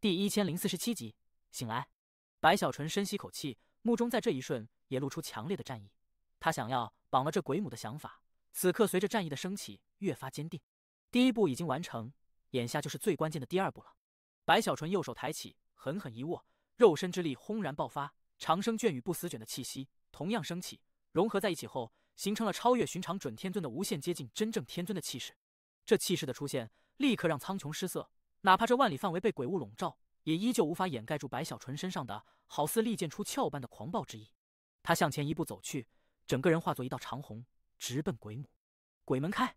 第1047集，醒来。白小纯深吸口气，目中在这一瞬也露出强烈的战意。他想要绑了这鬼母的想法，此刻随着战意的升起，越发坚定。第一步已经完成，眼下就是最关键的第二步了。白小纯右手抬起，狠狠一握，肉身之力轰然爆发，长生卷与不死卷的气息同样升起，融合在一起后，形成了超越寻常准天尊的无限接近真正天尊的气势。这气势的出现，立刻让苍穹失色，哪怕这万里范围被鬼雾笼罩，也依旧无法掩盖住白小纯身上的好似利剑出鞘般的狂暴之意。他向前一步走去，整个人化作一道长虹，直奔鬼母。鬼门开！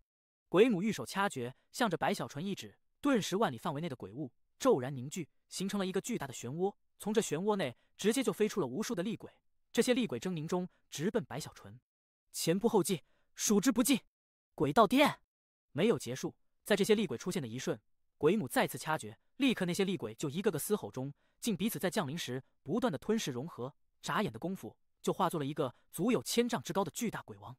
鬼母玉手掐诀，向着白小纯一指，顿时万里范围内的鬼雾骤然凝聚，形成了一个巨大的漩涡。从这漩涡内直接就飞出了无数的厉鬼，这些厉鬼狰狞中直奔白小纯，前仆后继，数之不尽。鬼道殿没有结束，在这些厉鬼出现的一瞬，鬼母再次掐诀，立刻那些厉鬼就一个个嘶吼中，竟彼此在降临时不断的吞噬融合，眨眼的功夫就化作了一个足有1000丈之高的巨大鬼王。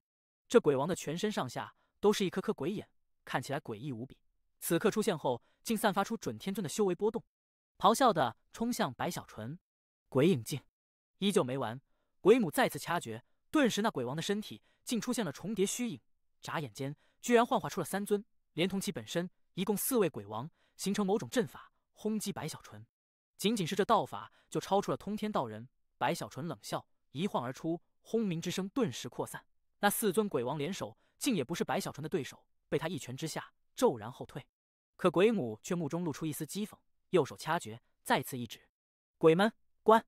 这鬼王的全身上下都是一颗颗鬼眼，看起来诡异无比。此刻出现后，竟散发出准天尊的修为波动，咆哮的冲向白小纯。鬼影境依旧没完，鬼母再次掐诀，顿时那鬼王的身体竟出现了重叠虚影，眨眼间居然幻化出了3尊，连同其本身一共4位鬼王，形成某种阵法轰击白小纯。仅仅是这道法就超出了通天道人。白小纯冷笑，一晃而出，轰鸣之声顿时扩散。那4尊鬼王联手，竟也不是白小纯的对手，被他一拳之下骤然后退。可鬼母却目中露出一丝讥讽，右手掐诀，再次一指：“鬼门关！”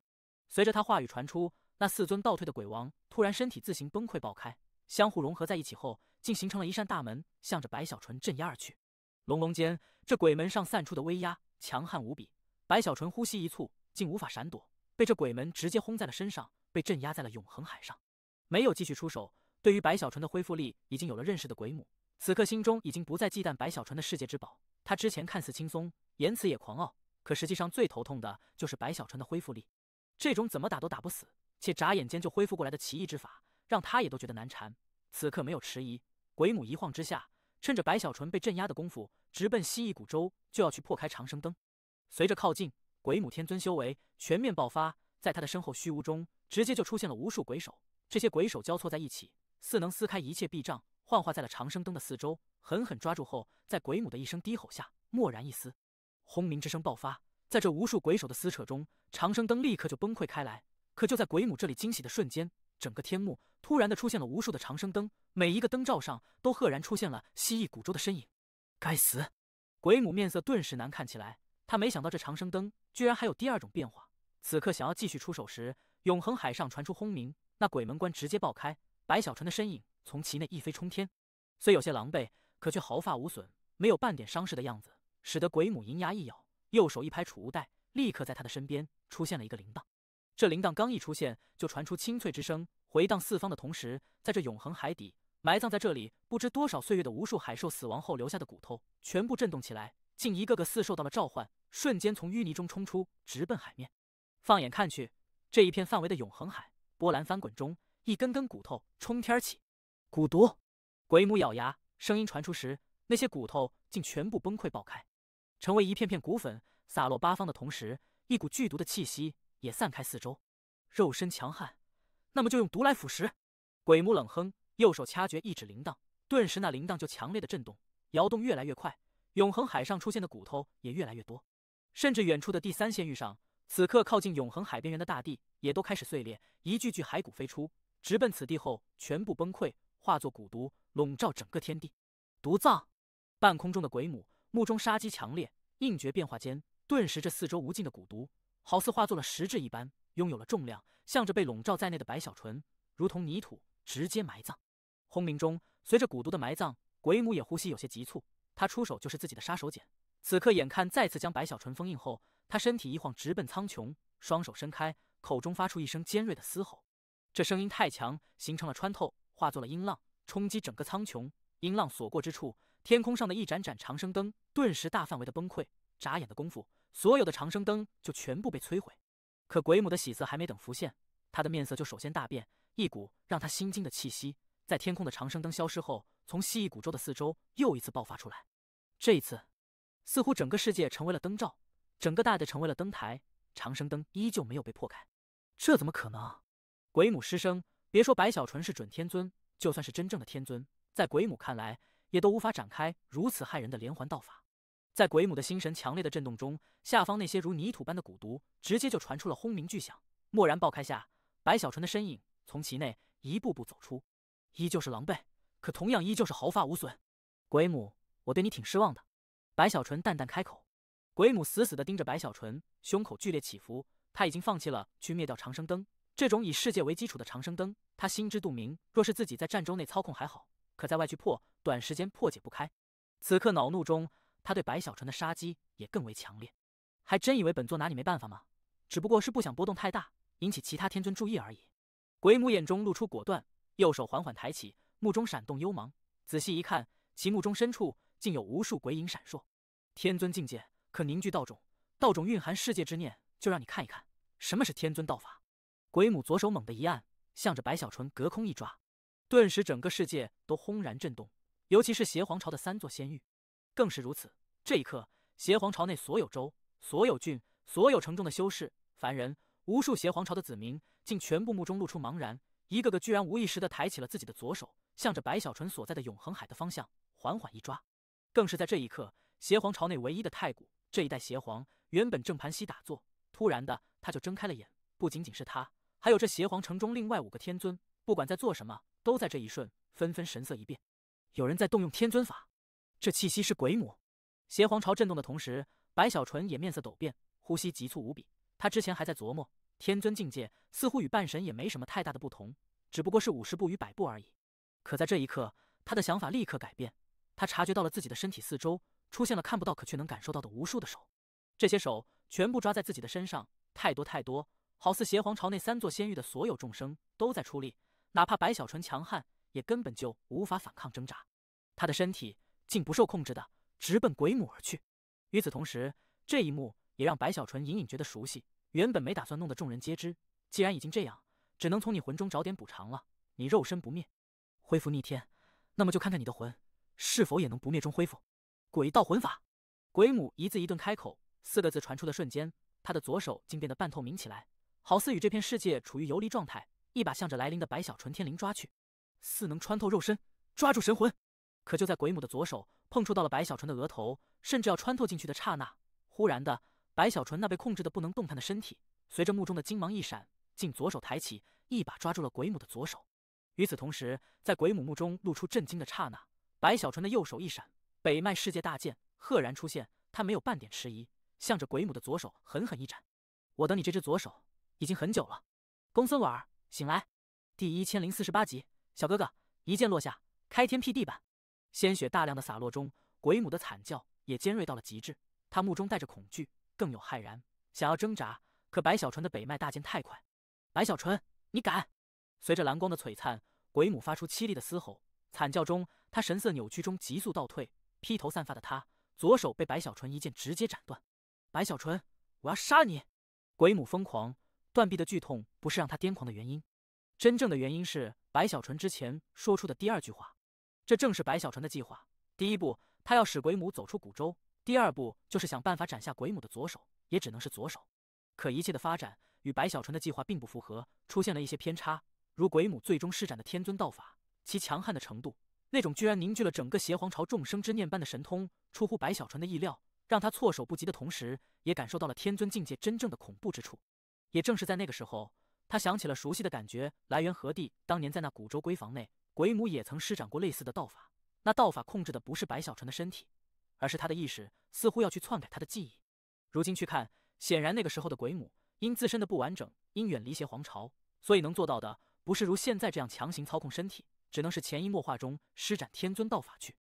随着他话语传出，那4尊倒退的鬼王突然身体自行崩溃爆开，相互融合在一起后，竟形成了一扇大门，向着白小纯镇压而去。隆隆间，这鬼门上散出的威压强悍无比，白小纯呼吸一促，竟无法闪躲，被这鬼门直接轰在了身上，被镇压在了永恒海上。没有继续出手，对于白小纯的恢复力已经有了认识的鬼母，此刻心中已经不再忌惮白小纯的世界之宝。他之前看似轻松，言辞也狂傲，可实际上最头痛的就是白小纯的恢复力。这种怎么打都打不死，且眨眼间就恢复过来的奇异之法，让他也都觉得难缠。此刻没有迟疑，鬼母一晃之下，趁着白小纯被镇压的功夫，直奔蜥蜴古州，就要去破开长生灯。随着靠近，鬼母天尊修为全面爆发，在他的身后虚无中，直接就出现了无数鬼手。这些鬼手交错在一起，似能撕开一切壁障，幻化在了长生灯的四周，狠狠抓住后，在鬼母的一声低吼下，蓦然一撕，轰鸣之声爆发。在这无数鬼手的撕扯中，长生灯立刻就崩溃开来。可就在鬼母这里惊喜的瞬间，整个天幕突然的出现了无数的长生灯，每一个灯罩上都赫然出现了蜥蜴古州的身影。该死！鬼母面色顿时难看起来，他没想到这长生灯居然还有第二种变化。此刻想要继续出手时，永恒海上传出轰鸣，那鬼门关直接爆开，白小纯的身影从其内一飞冲天。虽有些狼狈，可却毫发无损，没有半点伤势的样子，使得鬼母银牙一咬，右手一拍储物袋，立刻在他的身边出现了一个铃铛。这铃铛刚一出现，就传出清脆之声，回荡四方的同时，在这永恒海底埋葬在这里不知多少岁月的无数海兽死亡后留下的骨头全部震动起来，竟一个个似受到了召唤，瞬间从淤泥中冲出，直奔海面。放眼看去，这一片范围的永恒海波澜翻滚中，一根根骨头冲天起。蛊毒！鬼母咬牙，声音传出时，那些骨头竟全部崩溃爆开，成为一片片骨粉，洒落八方的同时，一股剧毒的气息也散开四周。肉身强悍，那么就用毒来腐蚀。鬼母冷哼，右手掐诀一指铃铛，顿时那铃铛就强烈的震动，摇动越来越快，永恒海上出现的骨头也越来越多，甚至远处的第3仙域上，此刻靠近永恒海边缘的大地也都开始碎裂，一具具骸骨飞出，直奔此地后全部崩溃，化作蛊毒，笼罩整个天地。毒藏！半空中的鬼母目中杀机强烈，应诀变化间，顿时这四周无尽的蛊毒好似化作了实质一般，拥有了重量，向着被笼罩在内的白小纯如同泥土直接埋葬。轰鸣中，随着蛊毒的埋葬，鬼母也呼吸有些急促，他出手就是自己的杀手锏。此刻眼看再次将白小纯封印后，他身体一晃直奔苍穹，双手伸开，口中发出一声尖锐的嘶吼。这声音太强，形成了穿透，化作了音浪，冲击整个苍穹。音浪所过之处，天空上的一盏盏长生灯顿时大范围的崩溃，眨眼的功夫，所有的长生灯就全部被摧毁。可鬼母的喜色还没等浮现，他的面色就首先大变，一股让他心惊的气息在天空的长生灯消失后，从蜥蜴古州的四周又一次爆发出来。这一次似乎整个世界成为了灯罩，整个大的成为了灯台，长生灯依旧没有被破开。这怎么可能？鬼母失声，别说白小纯是准天尊，就算是真正的天尊，在鬼母看来，也都无法展开如此骇人的连环道法。在鬼母的心神强烈的震动中，下方那些如泥土般的蛊毒直接就传出了轰鸣巨响。蓦然爆开下，白小纯的身影从其内一步步走出，依旧是狼狈，可同样依旧是毫发无损。鬼母，我对你挺失望的。白小纯淡淡开口。鬼母死死地盯着白小纯，胸口剧烈起伏。他已经放弃了去灭掉长生灯，这种以世界为基础的长生灯，他心知肚明，若是自己在战州内操控还好，可在外去破，短时间破解不开。此刻恼怒中，他对白小纯的杀机也更为强烈。还真以为本座拿你没办法吗？只不过是不想波动太大，引起其他天尊注意而已。鬼母眼中露出果断，右手缓缓抬起，目中闪动幽芒。仔细一看，其目中深处竟有无数鬼影闪烁。天尊境界可凝聚道种，道种蕴含世界之念，就让你看一看什么是天尊道法。鬼母左手猛地一按，向着白小纯隔空一抓，顿时整个世界都轰然震动，尤其是邪皇朝的3座仙域更是如此。这一刻，邪皇朝内所有州、所有郡、所有城中的修士、凡人，无数邪皇朝的子民，竟全部目中露出茫然，一个个居然无意识地抬起了自己的左手，向着白小纯所在的永恒海的方向缓缓一抓。更是在这一刻，邪皇朝内唯一的太古这一代邪皇原本正盘膝打坐，突然的他就睁开了眼。不仅仅是他，还有这邪皇城中另外5个天尊，不管在做什么，都在这一瞬纷纷神色一变。有人在动用天尊法，这气息是鬼母。邪皇朝震动的同时，白小纯也面色陡变，呼吸急促无比。他之前还在琢磨，天尊境界似乎与半神也没什么太大的不同，只不过是50步与100步而已。可在这一刻，他的想法立刻改变。他察觉到了自己的身体四周出现了看不到可却能感受到的无数的手，这些手全部抓在自己的身上，太多太多，好似邪皇朝内3座仙域的所有众生都在出力，哪怕白小纯强悍，也根本就无法反抗挣扎。他的身体竟不受控制的直奔鬼母而去。与此同时，这一幕也让白小纯隐隐觉得熟悉，原本没打算弄得众人皆知，既然已经这样，只能从你魂中找点补偿了。你肉身不灭，恢复逆天，那么就看看你的魂是否也能不灭中恢复。鬼道魂法。鬼母一字一顿开口，4个字传出的瞬间，他的左手竟变得半透明起来，好似与这片世界处于游离状态，一把向着来临的白小纯天灵抓去，似能穿透肉身，抓住神魂。可就在鬼母的左手碰触到了白小纯的额头，甚至要穿透进去的刹那，忽然的，白小纯那被控制的不能动弹的身体，随着目中的金芒一闪，竟左手抬起，一把抓住了鬼母的左手。与此同时，在鬼母目中露出震惊的刹那，白小纯的右手一闪，北脉世界大剑赫然出现，他没有半点迟疑，向着鬼母的左手狠狠一斩。我等你这只左手已经很久了。公孙婉儿，醒来！第1048集，小哥哥一剑落下，开天辟地版。鲜血大量的洒落中，鬼母的惨叫也尖锐到了极致，他目中带着恐惧，更有骇然，想要挣扎，可白小纯的北脉大剑太快。白小纯，你敢！随着蓝光的璀璨，鬼母发出凄厉的嘶吼，惨叫中，他神色扭曲中急速倒退，披头散发的他，左手被白小纯一剑直接斩断。白小纯，我要杀你！鬼母疯狂，断臂的剧痛不是让他癫狂的原因，真正的原因是白小纯之前说出的第2句话。这正是白小纯的计划。第一步，他要使鬼母走出古州；第2步，就是想办法斩下鬼母的左手，也只能是左手。可一切的发展与白小纯的计划并不符合，出现了一些偏差，如鬼母最终施展的天尊道法，其强悍的程度，那种居然凝聚了整个邪皇朝众生之念般的神通，出乎白小纯的意料，让他措手不及的同时，也感受到了天尊境界真正的恐怖之处。也正是在那个时候，他想起了熟悉的感觉来源何地，当年在那古州闺房内，鬼母也曾施展过类似的道法，那道法控制的不是白小纯的身体，而是他的意识，似乎要去篡改他的记忆。如今去看，显然那个时候的鬼母因自身的不完整，因远离邪皇朝，所以能做到的不是如现在这样强行操控身体，只能是潜移默化中施展天尊道法去。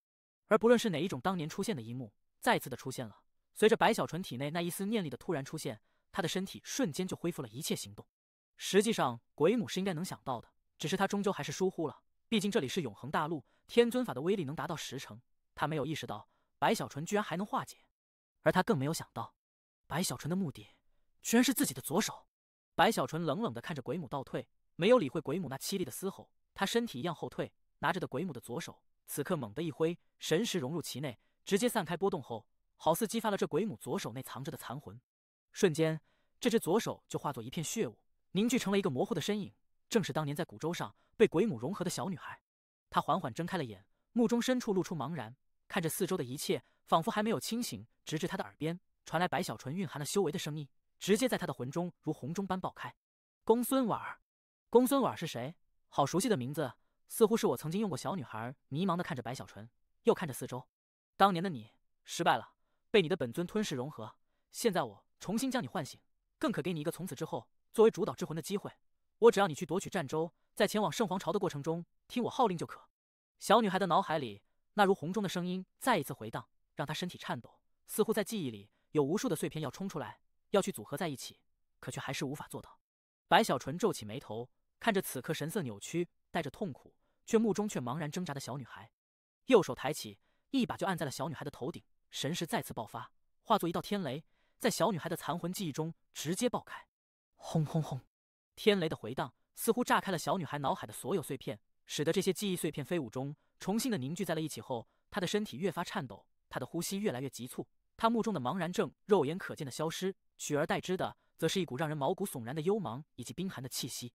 而不论是哪一种当年出现的一幕再次的出现了，随着白小纯体内那一丝念力的突然出现，他的身体瞬间就恢复了一切行动。实际上鬼母是应该能想到的，只是他终究还是疏忽了，毕竟这里是永恒大陆，天尊法的威力能达到10成，他没有意识到白小纯居然还能化解，而他更没有想到白小纯的目的居然是自己的左手。白小纯冷冷地看着鬼母倒退，没有理会鬼母那凄厉的嘶吼，他身体一样后退，拿着的鬼母的左手此刻猛地一挥，神识融入其内，直接散开波动后，好似激发了这鬼母左手内藏着的残魂。瞬间，这只左手就化作一片血雾，凝聚成了一个模糊的身影，正是当年在古舟上被鬼母融合的小女孩。她缓缓睁开了眼，目中深处露出茫然，看着四周的一切，仿佛还没有清醒。直至她的耳边传来白小纯蕴含了修为的声音，直接在她的魂中如洪钟般爆开。公孙婉儿，公孙婉儿是谁？好熟悉的名字，似乎是我曾经用过。小女孩迷茫地看着白小纯，又看着四周。当年的你失败了，被你的本尊吞噬融合。现在我重新将你唤醒，更可给你一个从此之后作为主导之魂的机会。我只要你去夺取战舟，在前往圣皇朝的过程中听我号令就可。小女孩的脑海里那如洪钟的声音再一次回荡，让她身体颤抖，似乎在记忆里有无数的碎片要冲出来，要去组合在一起，可却还是无法做到。白小纯皱起眉头，看着此刻神色扭曲、带着痛苦却目中却茫然挣扎的小女孩，右手抬起，一把就按在了小女孩的头顶，神识再次爆发，化作一道天雷，在小女孩的残魂记忆中直接爆开。轰轰轰！天雷的回荡似乎炸开了小女孩脑海的所有碎片，使得这些记忆碎片飞舞中重新的凝聚在了一起后，她的身体越发颤抖，她的呼吸越来越急促，她目中的茫然症肉眼可见的消失，取而代之的则是一股让人毛骨悚然的幽茫以及冰寒的气息。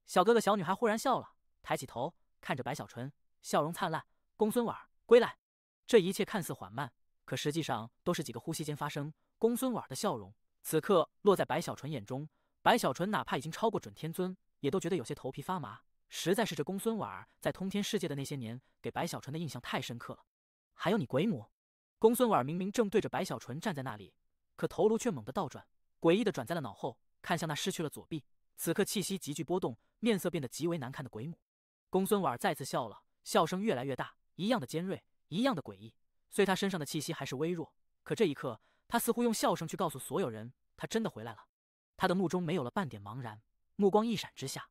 小哥哥，小女孩忽然笑了，抬起头看着白小纯，笑容灿烂。公孙婉归来。这一切看似缓慢，可实际上都是几个呼吸间发生。公孙婉的笑容此刻落在白小纯眼中，白小纯哪怕已经超过准天尊，也都觉得有些头皮发麻。实在是这公孙婉在通天世界的那些年，给白小纯的印象太深刻了。还有你鬼母。公孙婉明明正对着白小纯站在那里，可头颅却猛地倒转，诡异的转在了脑后，看向那失去了左臂，此刻气息急剧波动，面色变得极为难看的鬼母。公孙婉再次笑了，笑声越来越大，一样的尖锐，一样的诡异。虽他身上的气息还是微弱，可这一刻他似乎用笑声去告诉所有人，他真的回来了。他的目中没有了半点茫然，目光一闪之下，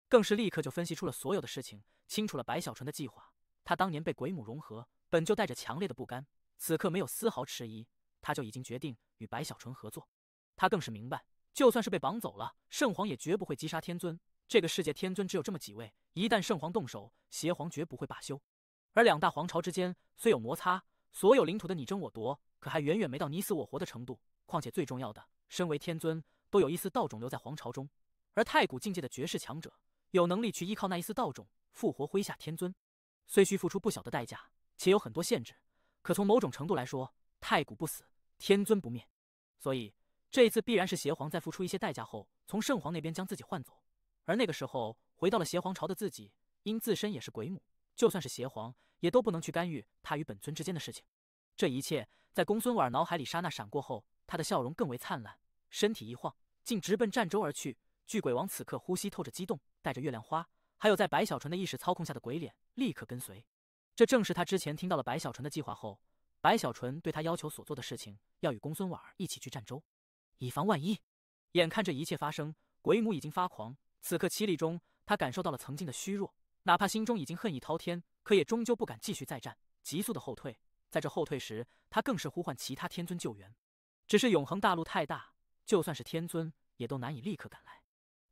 更是立刻就分析出了所有的事情，清楚了白小纯的计划。他当年被鬼母融合，本就带着强烈的不甘，此刻没有丝毫迟疑，他就已经决定与白小纯合作。他更是明白，就算是被绑走了，圣皇也绝不会击杀天尊。这个世界天尊只有这么几位，一旦圣皇动手，邪皇绝不会罢休。而两大皇朝之间虽有摩擦，所有领土的你争我夺，可还远远没到你死我活的程度。况且最重要的，身为天尊，都有一丝道种留在皇朝中，而太古境界的绝世强者，有能力去依靠那一丝道种复活麾下天尊。虽需付出不小的代价，且有很多限制，可从某种程度来说，太古不死，天尊不灭。所以这一次必然是邪皇在付出一些代价后，从圣皇那边将自己换走。而那个时候回到了邪皇朝的自己，因自身也是鬼母，就算是邪皇，也都不能去干预他与本尊之间的事情。这一切在公孙婉脑海里刹那闪过后，他的笑容更为灿烂，身体一晃，竟直奔战舟而去。巨鬼王此刻呼吸透着激动，带着月亮花，还有在白小纯的意识操控下的鬼脸，立刻跟随。这正是他之前听到了白小纯的计划后，白小纯对他要求所做的事情，要与公孙婉一起去战舟，以防万一。眼看这一切发生，鬼母已经发狂。此刻凄厉中，他感受到了曾经的虚弱，哪怕心中已经恨意滔天，可也终究不敢继续再战，急速的后退。在这后退时，他更是呼唤其他天尊救援。只是永恒大陆太大，就算是天尊，也都难以立刻赶来。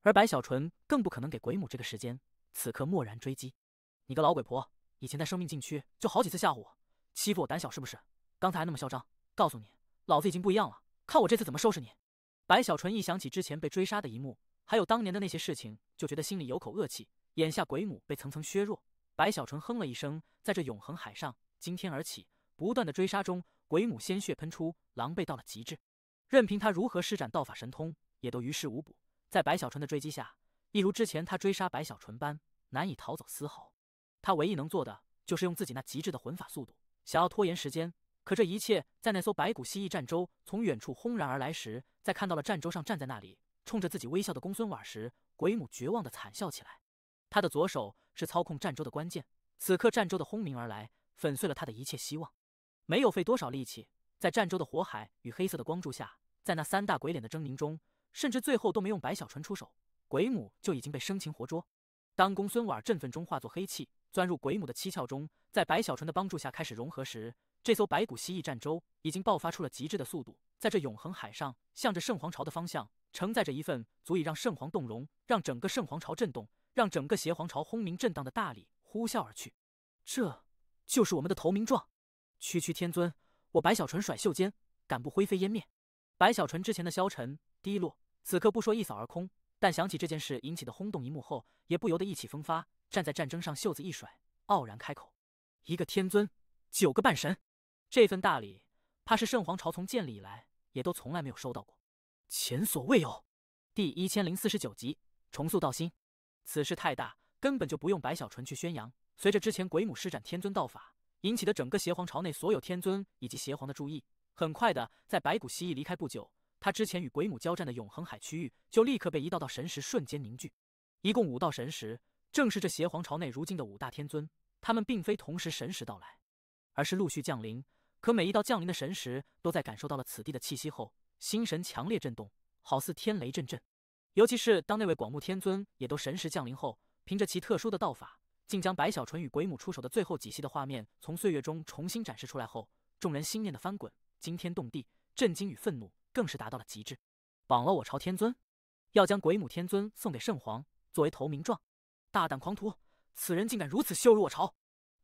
而白小纯更不可能给鬼母这个时间，此刻蓦然追击。你个老鬼婆，以前在生命禁区就好几次吓唬我，欺负我胆小是不是？刚才还那么嚣张，告诉你，老子已经不一样了，看我这次怎么收拾你！白小纯一想起之前被追杀的一幕，还有当年的那些事情，就觉得心里有口恶气。眼下鬼母被层层削弱，白小纯哼了一声，在这永恒海上惊天而起，不断的追杀中，鬼母鲜血喷出，狼狈到了极致。任凭他如何施展道法神通，也都于事无补。在白小纯的追击下，一如之前他追杀白小纯般，难以逃走丝毫。他唯一能做的，就是用自己那极致的魂法速度，想要拖延时间。可这一切在那艘白骨蜥蜴战舟从远处轰然而来时，在看到了战舟上站在那里冲着自己微笑的公孙婉时，鬼母绝望的惨笑起来。他的左手是操控战舟的关键，此刻战舟的轰鸣而来，粉碎了他的一切希望。没有费多少力气，在战舟的火海与黑色的光柱下，在那三大鬼脸的狰狞中，甚至最后都没用白小纯出手，鬼母就已经被生擒活捉。当公孙婉振奋中化作黑气，钻入鬼母的七窍中，在白小纯的帮助下开始融合时，这艘白骨蜥蜴战舟已经爆发出了极致的速度，在这永恒海上，向着圣皇朝的方向，承载着一份足以让圣皇动容，让整个圣皇朝震动，让整个邪皇朝轰鸣震荡的大礼呼啸而去。这就是我们的投名状。区区天尊，我白小纯甩袖间，敢不灰飞烟灭？白小纯之前的消沉低落，此刻不说一扫而空，但想起这件事引起的轰动一幕后，也不由得意气风发，站在战争上袖子一甩，傲然开口：“一个天尊，9个半神，这份大礼，怕是圣皇朝从建立以来也都从来没有收到过，前所未有。”第1049集重塑道心。此事太大，根本就不用白小纯去宣扬。随着之前鬼母施展天尊道法，引起的整个邪皇朝内所有天尊以及邪皇的注意，很快的，在白骨蜥蜴离开不久，他之前与鬼母交战的永恒海区域就立刻被一道道神识瞬间凝聚。一共5道神识，正是这邪皇朝内如今的5大天尊。他们并非同时神识到来，而是陆续降临。可每一道降临的神识都在感受到了此地的气息后，心神强烈震动，好似天雷阵阵。尤其是当那位广目天尊也都神识降临后，凭着其特殊的道法，竟将白小纯与鬼母出手的最后几息的画面从岁月中重新展示出来后，众人心念的翻滚，惊天动地，震惊与愤怒更是达到了极致。绑了我朝天尊，要将鬼母天尊送给圣皇作为投名状，大胆狂徒，此人竟敢如此羞辱我朝！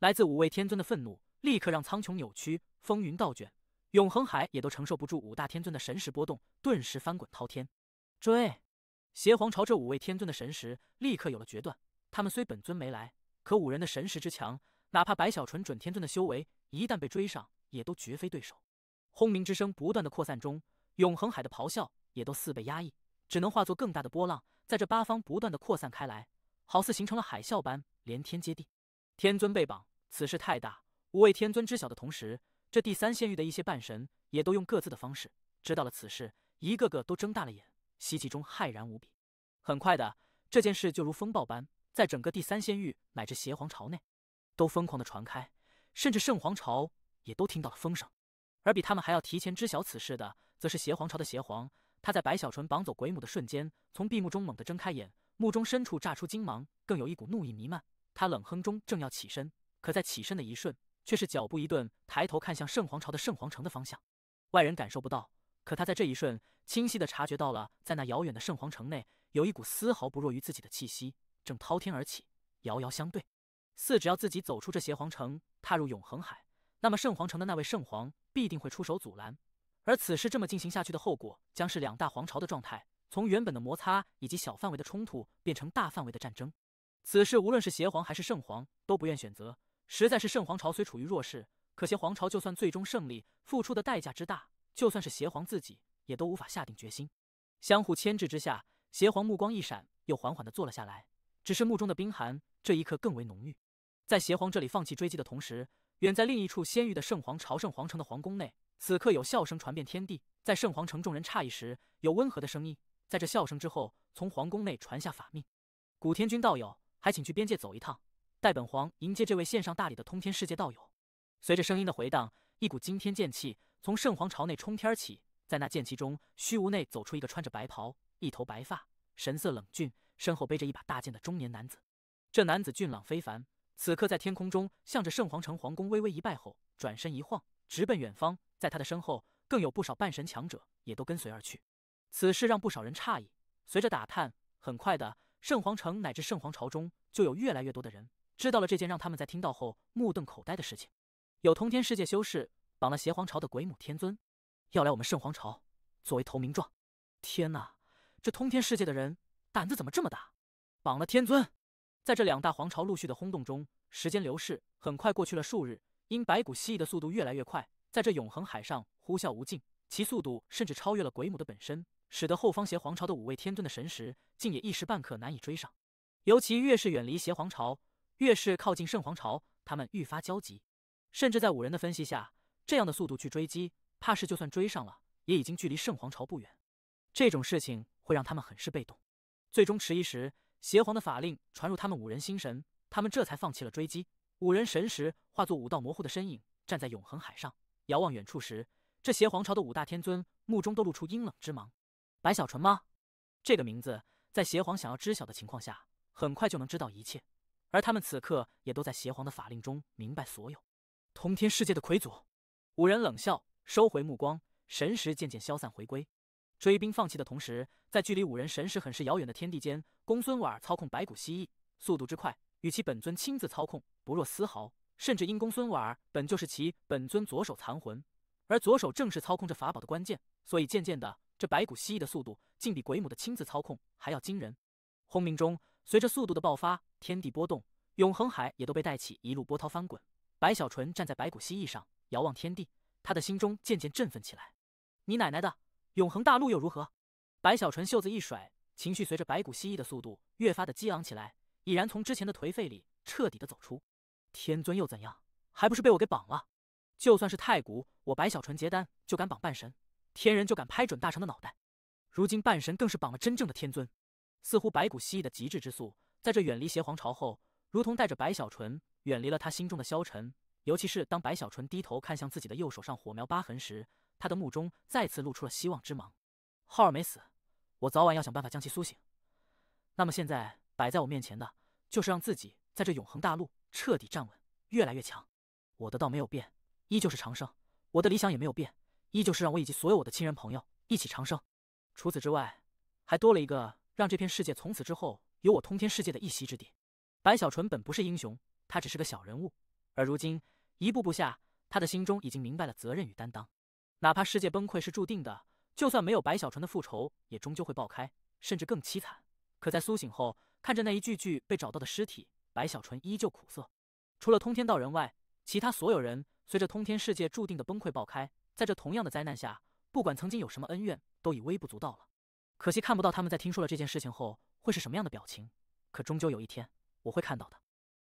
来自5位天尊的愤怒立刻让苍穹扭曲，风云倒卷，永恒海也都承受不住5大天尊的神识波动，顿时翻滚滔天。追！邪皇朝这5位天尊的神识立刻有了决断，他们虽本尊没来，可5人的神识之强，哪怕白小纯准天尊的修为一旦被追上，也都绝非对手。轰鸣之声不断的扩散中，永恒海的咆哮也都似被压抑，只能化作更大的波浪，在这8方不断的扩散开来，好似形成了海啸般连天接地。天尊被绑，此事太大，5位天尊知晓的同时，这第3仙域的一些半神也都用各自的方式知道了此事，一个个都睁大了眼，希冀中骇然无比。很快的，这件事就如风暴般，在整个第3仙域乃至邪皇朝内，都疯狂的传开，甚至圣皇朝也都听到了风声。而比他们还要提前知晓此事的，则是邪皇朝的邪皇。他在白小纯绑走鬼母的瞬间，从闭目中猛地睁开眼，目中深处炸出金芒，更有一股怒意弥漫。他冷哼中正要起身，可在起身的一瞬，却是脚步一顿，抬头看向圣皇朝的圣皇城的方向。外人感受不到，可他在这一瞬清晰地察觉到了，在那遥远的圣皇城内，有一股丝毫不弱于自己的气息，正滔天而起，遥遥相对。似只要自己走出这邪皇城，踏入永恒海，那么圣皇城的那位圣皇必定会出手阻拦。而此事这么进行下去的后果，将是2大皇朝的状态从原本的摩擦以及小范围的冲突，变成大范围的战争。此事无论是邪皇还是圣皇都不愿选择，实在是圣皇朝虽处于弱势，可邪皇朝就算最终胜利，付出的代价之大，就算是邪皇自己也都无法下定决心。相互牵制之下，邪皇目光一闪，又缓缓地坐了下来，只是目中的冰寒这一刻更为浓郁。在邪皇这里放弃追击的同时，远在另一处仙域的圣皇朝圣皇城的皇宫内，此刻有笑声传遍天地。在圣皇城众人诧异时，有温和的声音在这笑声之后从皇宫内传下法命：古天君道友，还请去边界走一趟，待本皇迎接这位献上大礼的通天世界道友。随着声音的回荡，一股惊天剑气从圣皇朝内冲天而起，在那剑气中，虚无内走出一个穿着白袍、一头白发、神色冷峻、身后背着一把大剑的中年男子。这男子俊朗非凡，此刻在天空中向着圣皇城皇宫微微一拜后，转身一晃，直奔远方。在他的身后，更有不少半神强者也都跟随而去。此事让不少人诧异。随着打探，很快的，圣皇城乃至圣皇朝中就有越来越多的人知道了这件让他们在听到后目瞪口呆的事情。有通天世界修士绑了邪皇朝的鬼母天尊，要来我们圣皇朝作为投名状。天哪，这通天世界的人胆子怎么这么大？绑了天尊！在这2大皇朝陆续的轰动中，时间流逝，很快过去了数日。因白骨蜥蜴的速度越来越快，在这永恒海上呼啸无尽，其速度甚至超越了鬼母的本身，使得后方邪皇朝的5位天尊的神识竟也一时半刻难以追上。尤其越是远离邪皇朝，越是靠近圣皇朝，他们愈发焦急。甚至在5人的分析下，这样的速度去追击，怕是就算追上了，也已经距离圣皇朝不远。这种事情会让他们很是被动。最终迟疑时，邪皇的法令传入他们5人心神，他们这才放弃了追击。5人神识化作5道模糊的身影，站在永恒海上，遥望远处时，这邪皇朝的5大天尊目中都露出阴冷之芒。白小纯吗？这个名字在邪皇想要知晓的情况下，很快就能知道一切，而他们此刻也都在邪皇的法令中明白所有。通天世界的魁祖，5人冷笑，收回目光，神识渐渐消散回归。追兵放弃的同时，在距离5人神识很是遥远的天地间，公孙婉儿操控白骨蜥蜴，速度之快，与其本尊亲自操控不弱丝毫，甚至因公孙婉儿本就是其本尊左手残魂，而左手正是操控着法宝的关键，所以渐渐的，这白骨蜥蜴的速度竟比鬼母的亲自操控还要惊人。轰鸣中，随着速度的爆发，天地波动，永恒海也都被带起一路波涛翻滚。白小纯站在白骨蜥蜴上，遥望天地，他的心中渐渐振奋起来。你奶奶的，永恒大陆又如何？白小纯袖子一甩，情绪随着白骨蜥蜴的速度越发的激昂起来，已然从之前的颓废里彻底的走出。天尊又怎样？还不是被我给绑了？就算是太古，我白小纯结丹就敢绑半神，天人就敢拍准大成的脑袋，如今半神更是绑了真正的天尊。似乎白骨蜥蜴的极致之速，在这远离邪皇朝后，如同带着白小纯远离了他心中的消沉。尤其是当白小纯低头看向自己的右手上火苗疤痕时，他的目中再次露出了希望之芒。浩儿没死，我早晚要想办法将其苏醒。那么现在摆在我面前的，就是让自己在这永恒大陆彻底站稳，越来越强。我的道没有变，依旧是长生；我的理想也没有变，依旧是让我以及所有我的亲人朋友一起长生。除此之外，还多了一个让这片世界从此之后有我通天世界的一席之地。白小纯本不是英雄，他只是个小人物，而如今一步步下，他的心中已经明白了责任与担当。哪怕世界崩溃是注定的，就算没有白小纯的复仇，也终究会爆开，甚至更凄惨。可在苏醒后，看着那一具具被找到的尸体，白小纯依旧苦涩。除了通天道人外，其他所有人随着通天世界注定的崩溃爆开，在这同样的灾难下，不管曾经有什么恩怨，都已微不足道了。可惜看不到他们在听说了这件事情后会是什么样的表情，可终究有一天我会看到的。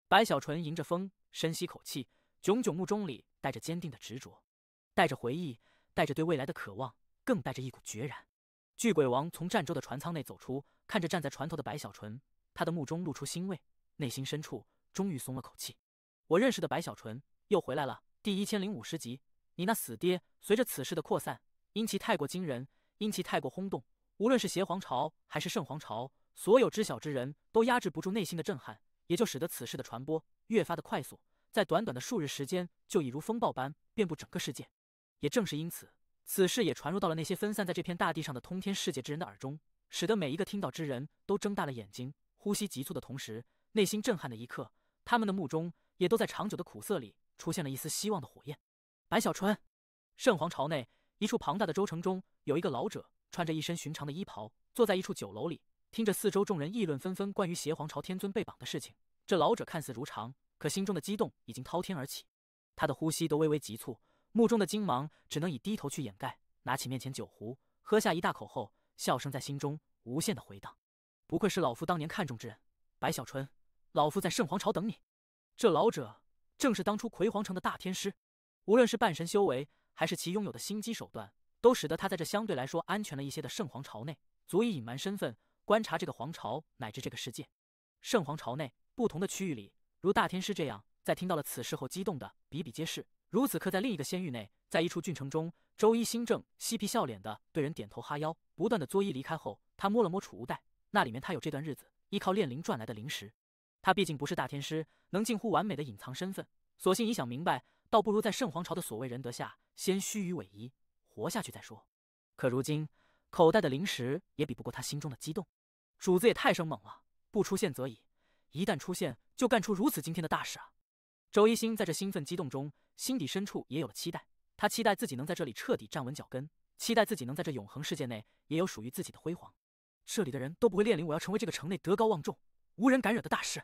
白小纯迎着风，深吸口气，炯炯目中里带着坚定的执着，带着回忆，带着对未来的渴望，更带着一股决然。巨鬼王从战舟的船舱内走出，看着站在船头的白小纯，他的目中露出欣慰，内心深处终于松了口气。我认识的白小纯又回来了。第1050集，你那死爹随着此事的扩散，因其太过惊人，因其太过轰动，无论是邪皇朝还是圣皇朝，所有知晓之人都压制不住内心的震撼，也就使得此事的传播越发的快速，在短短的数日时间就已如风暴般遍布整个世界。也正是因此，此事也传入到了那些分散在这片大地上的通天世界之人的耳中，使得每一个听到之人都睁大了眼睛，呼吸急促的同时，内心震撼的一刻，他们的目中也都在长久的苦涩里出现了一丝希望的火焰。白小纯，圣皇朝内一处庞大的州城中，有一个老者穿着一身寻常的衣袍，坐在一处酒楼里，听着四周众人议论纷纷关于邪皇朝天尊被绑的事情。这老者看似如常，可心中的激动已经滔天而起，他的呼吸都微微急促，目中的精芒只能以低头去掩盖。拿起面前酒壶，喝下一大口后，笑声在心中无限的回荡。不愧是老夫当年看中之人，白小纯，老夫在圣皇朝等你。这老者正是当初魁皇城的大天师，无论是半神修为，还是其拥有的心机手段，都使得他在这相对来说安全了一些的圣皇朝内，足以隐瞒身份，观察这个皇朝乃至这个世界。圣皇朝内不同的区域里，如大天师这样，在听到了此事后激动的比比皆是。如此刻在另一个仙域内，在一处郡城中，周一新正嬉皮笑脸的对人点头哈腰，不断的作揖离开后，他摸了摸储物袋，那里面他有这段日子依靠炼灵赚来的灵石。他毕竟不是大天师，能近乎完美的隐藏身份，索性已想明白，倒不如在圣皇朝的所谓仁德下，先虚与委蛇，活下去再说。可如今口袋的灵石也比不过他心中的激动，主子也太生猛了，不出现则已，一旦出现，就干出如此惊天的大事啊！周一星在这兴奋激动中，心底深处也有了期待。他期待自己能在这里彻底站稳脚跟，期待自己能在这永恒世界内也有属于自己的辉煌。这里的人都不会炼灵，我要成为这个城内德高望重、无人敢惹的大事。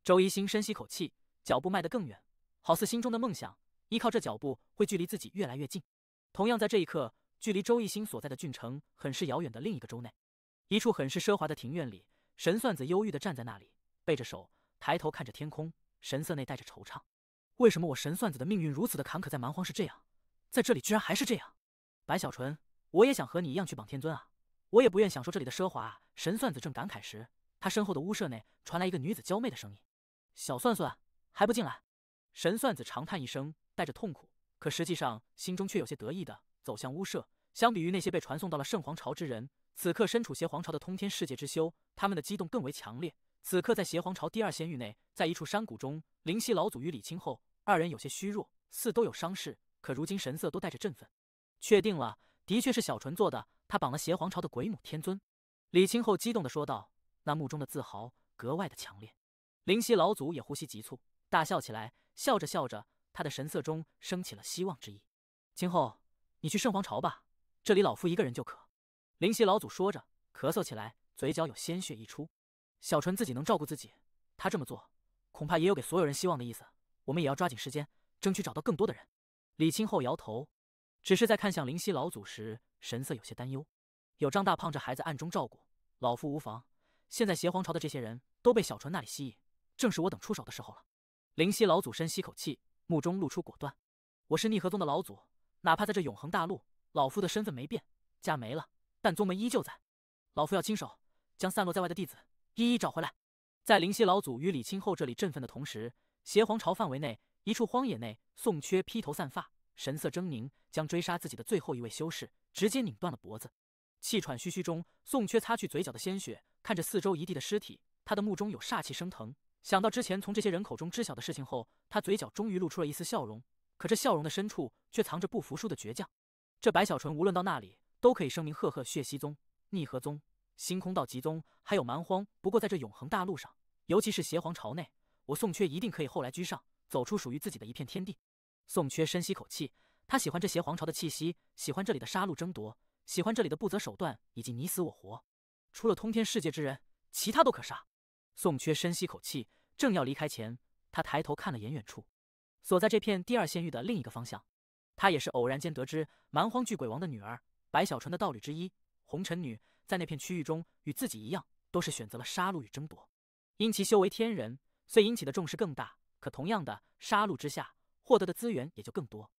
周一星深吸口气，脚步迈得更远，好似心中的梦想，依靠这脚步会距离自己越来越近。同样在这一刻，距离周一星所在的郡城很是遥远的另一个州内，一处很是奢华的庭院里，神算子忧郁地站在那里，背着手，抬头看着天空，神色内带着惆怅。为什么我神算子的命运如此的坎坷，在蛮荒是这样，在这里居然还是这样？白小纯，我也想和你一样去绑天尊啊，我也不愿享受这里的奢华啊。神算子正感慨时，他身后的屋舍内传来一个女子娇媚的声音：“小算算，还不进来？”神算子长叹一声，带着痛苦，可实际上心中却有些得意的走向屋舍。相比于那些被传送到了圣皇朝之人，此刻身处邪皇朝的通天世界之修，他们的激动更为强烈。此刻在邪皇朝第二仙域内，在一处山谷中，灵犀老祖与李清后二人有些虚弱，似都有伤势，可如今神色都带着振奋。确定了，的确是小纯做的，他绑了邪皇朝的鬼母天尊。李清后激动地说道，那目中的自豪格外的强烈。灵犀老祖也呼吸急促，大笑起来，笑着笑着，他的神色中升起了希望之意。清后，你去圣皇朝吧，这里老夫一个人就可。灵犀老祖说着，咳嗽起来，嘴角有鲜血溢出。小纯自己能照顾自己，他这么做，恐怕也有给所有人希望的意思。我们也要抓紧时间，争取找到更多的人。李清后摇头，只是在看向灵犀老祖时，神色有些担忧。有张大胖这孩子暗中照顾，老夫无妨。现在邪皇朝的这些人都被小纯那里吸引，正是我等出手的时候了。灵犀老祖深吸口气，目中露出果断。我是逆河宗的老祖，哪怕在这永恒大陆，老夫的身份没变，家没了，但宗门依旧在。老夫要亲手将散落在外的弟子一一找回来。在灵犀老祖与李清后这里振奋的同时，邪皇朝范围内一处荒野内，宋缺披头散发，神色狰狞，将追杀自己的最后一位修士直接拧断了脖子。气喘吁吁中，宋缺擦去嘴角的鲜血，看着四周一地的尸体，他的目中有煞气升腾。想到之前从这些人口中知晓的事情后，他嘴角终于露出了一丝笑容，可这笑容的深处却藏着不服输的倔强。这白小纯无论到那里，都可以声名赫赫，血溪宗、逆河宗、星空道极宗，还有蛮荒。不过在这永恒大陆上，尤其是邪皇朝内，我宋缺一定可以后来居上，走出属于自己的一片天地。宋缺深吸口气，他喜欢这邪皇朝的气息，喜欢这里的杀戮争夺，喜欢这里的不择手段以及你死我活。除了通天世界之人，其他都可杀。宋缺深吸口气，正要离开前，他抬头看了眼远处，所在这片第二仙域的另一个方向。他也是偶然间得知蛮荒巨鬼王的女儿白小纯的道侣之一红尘女，在那片区域中与自己一样，都是选择了杀戮与争夺。因其修为天人，虽引起的重视更大，可同样的杀戮之下，获得的资源也就更多。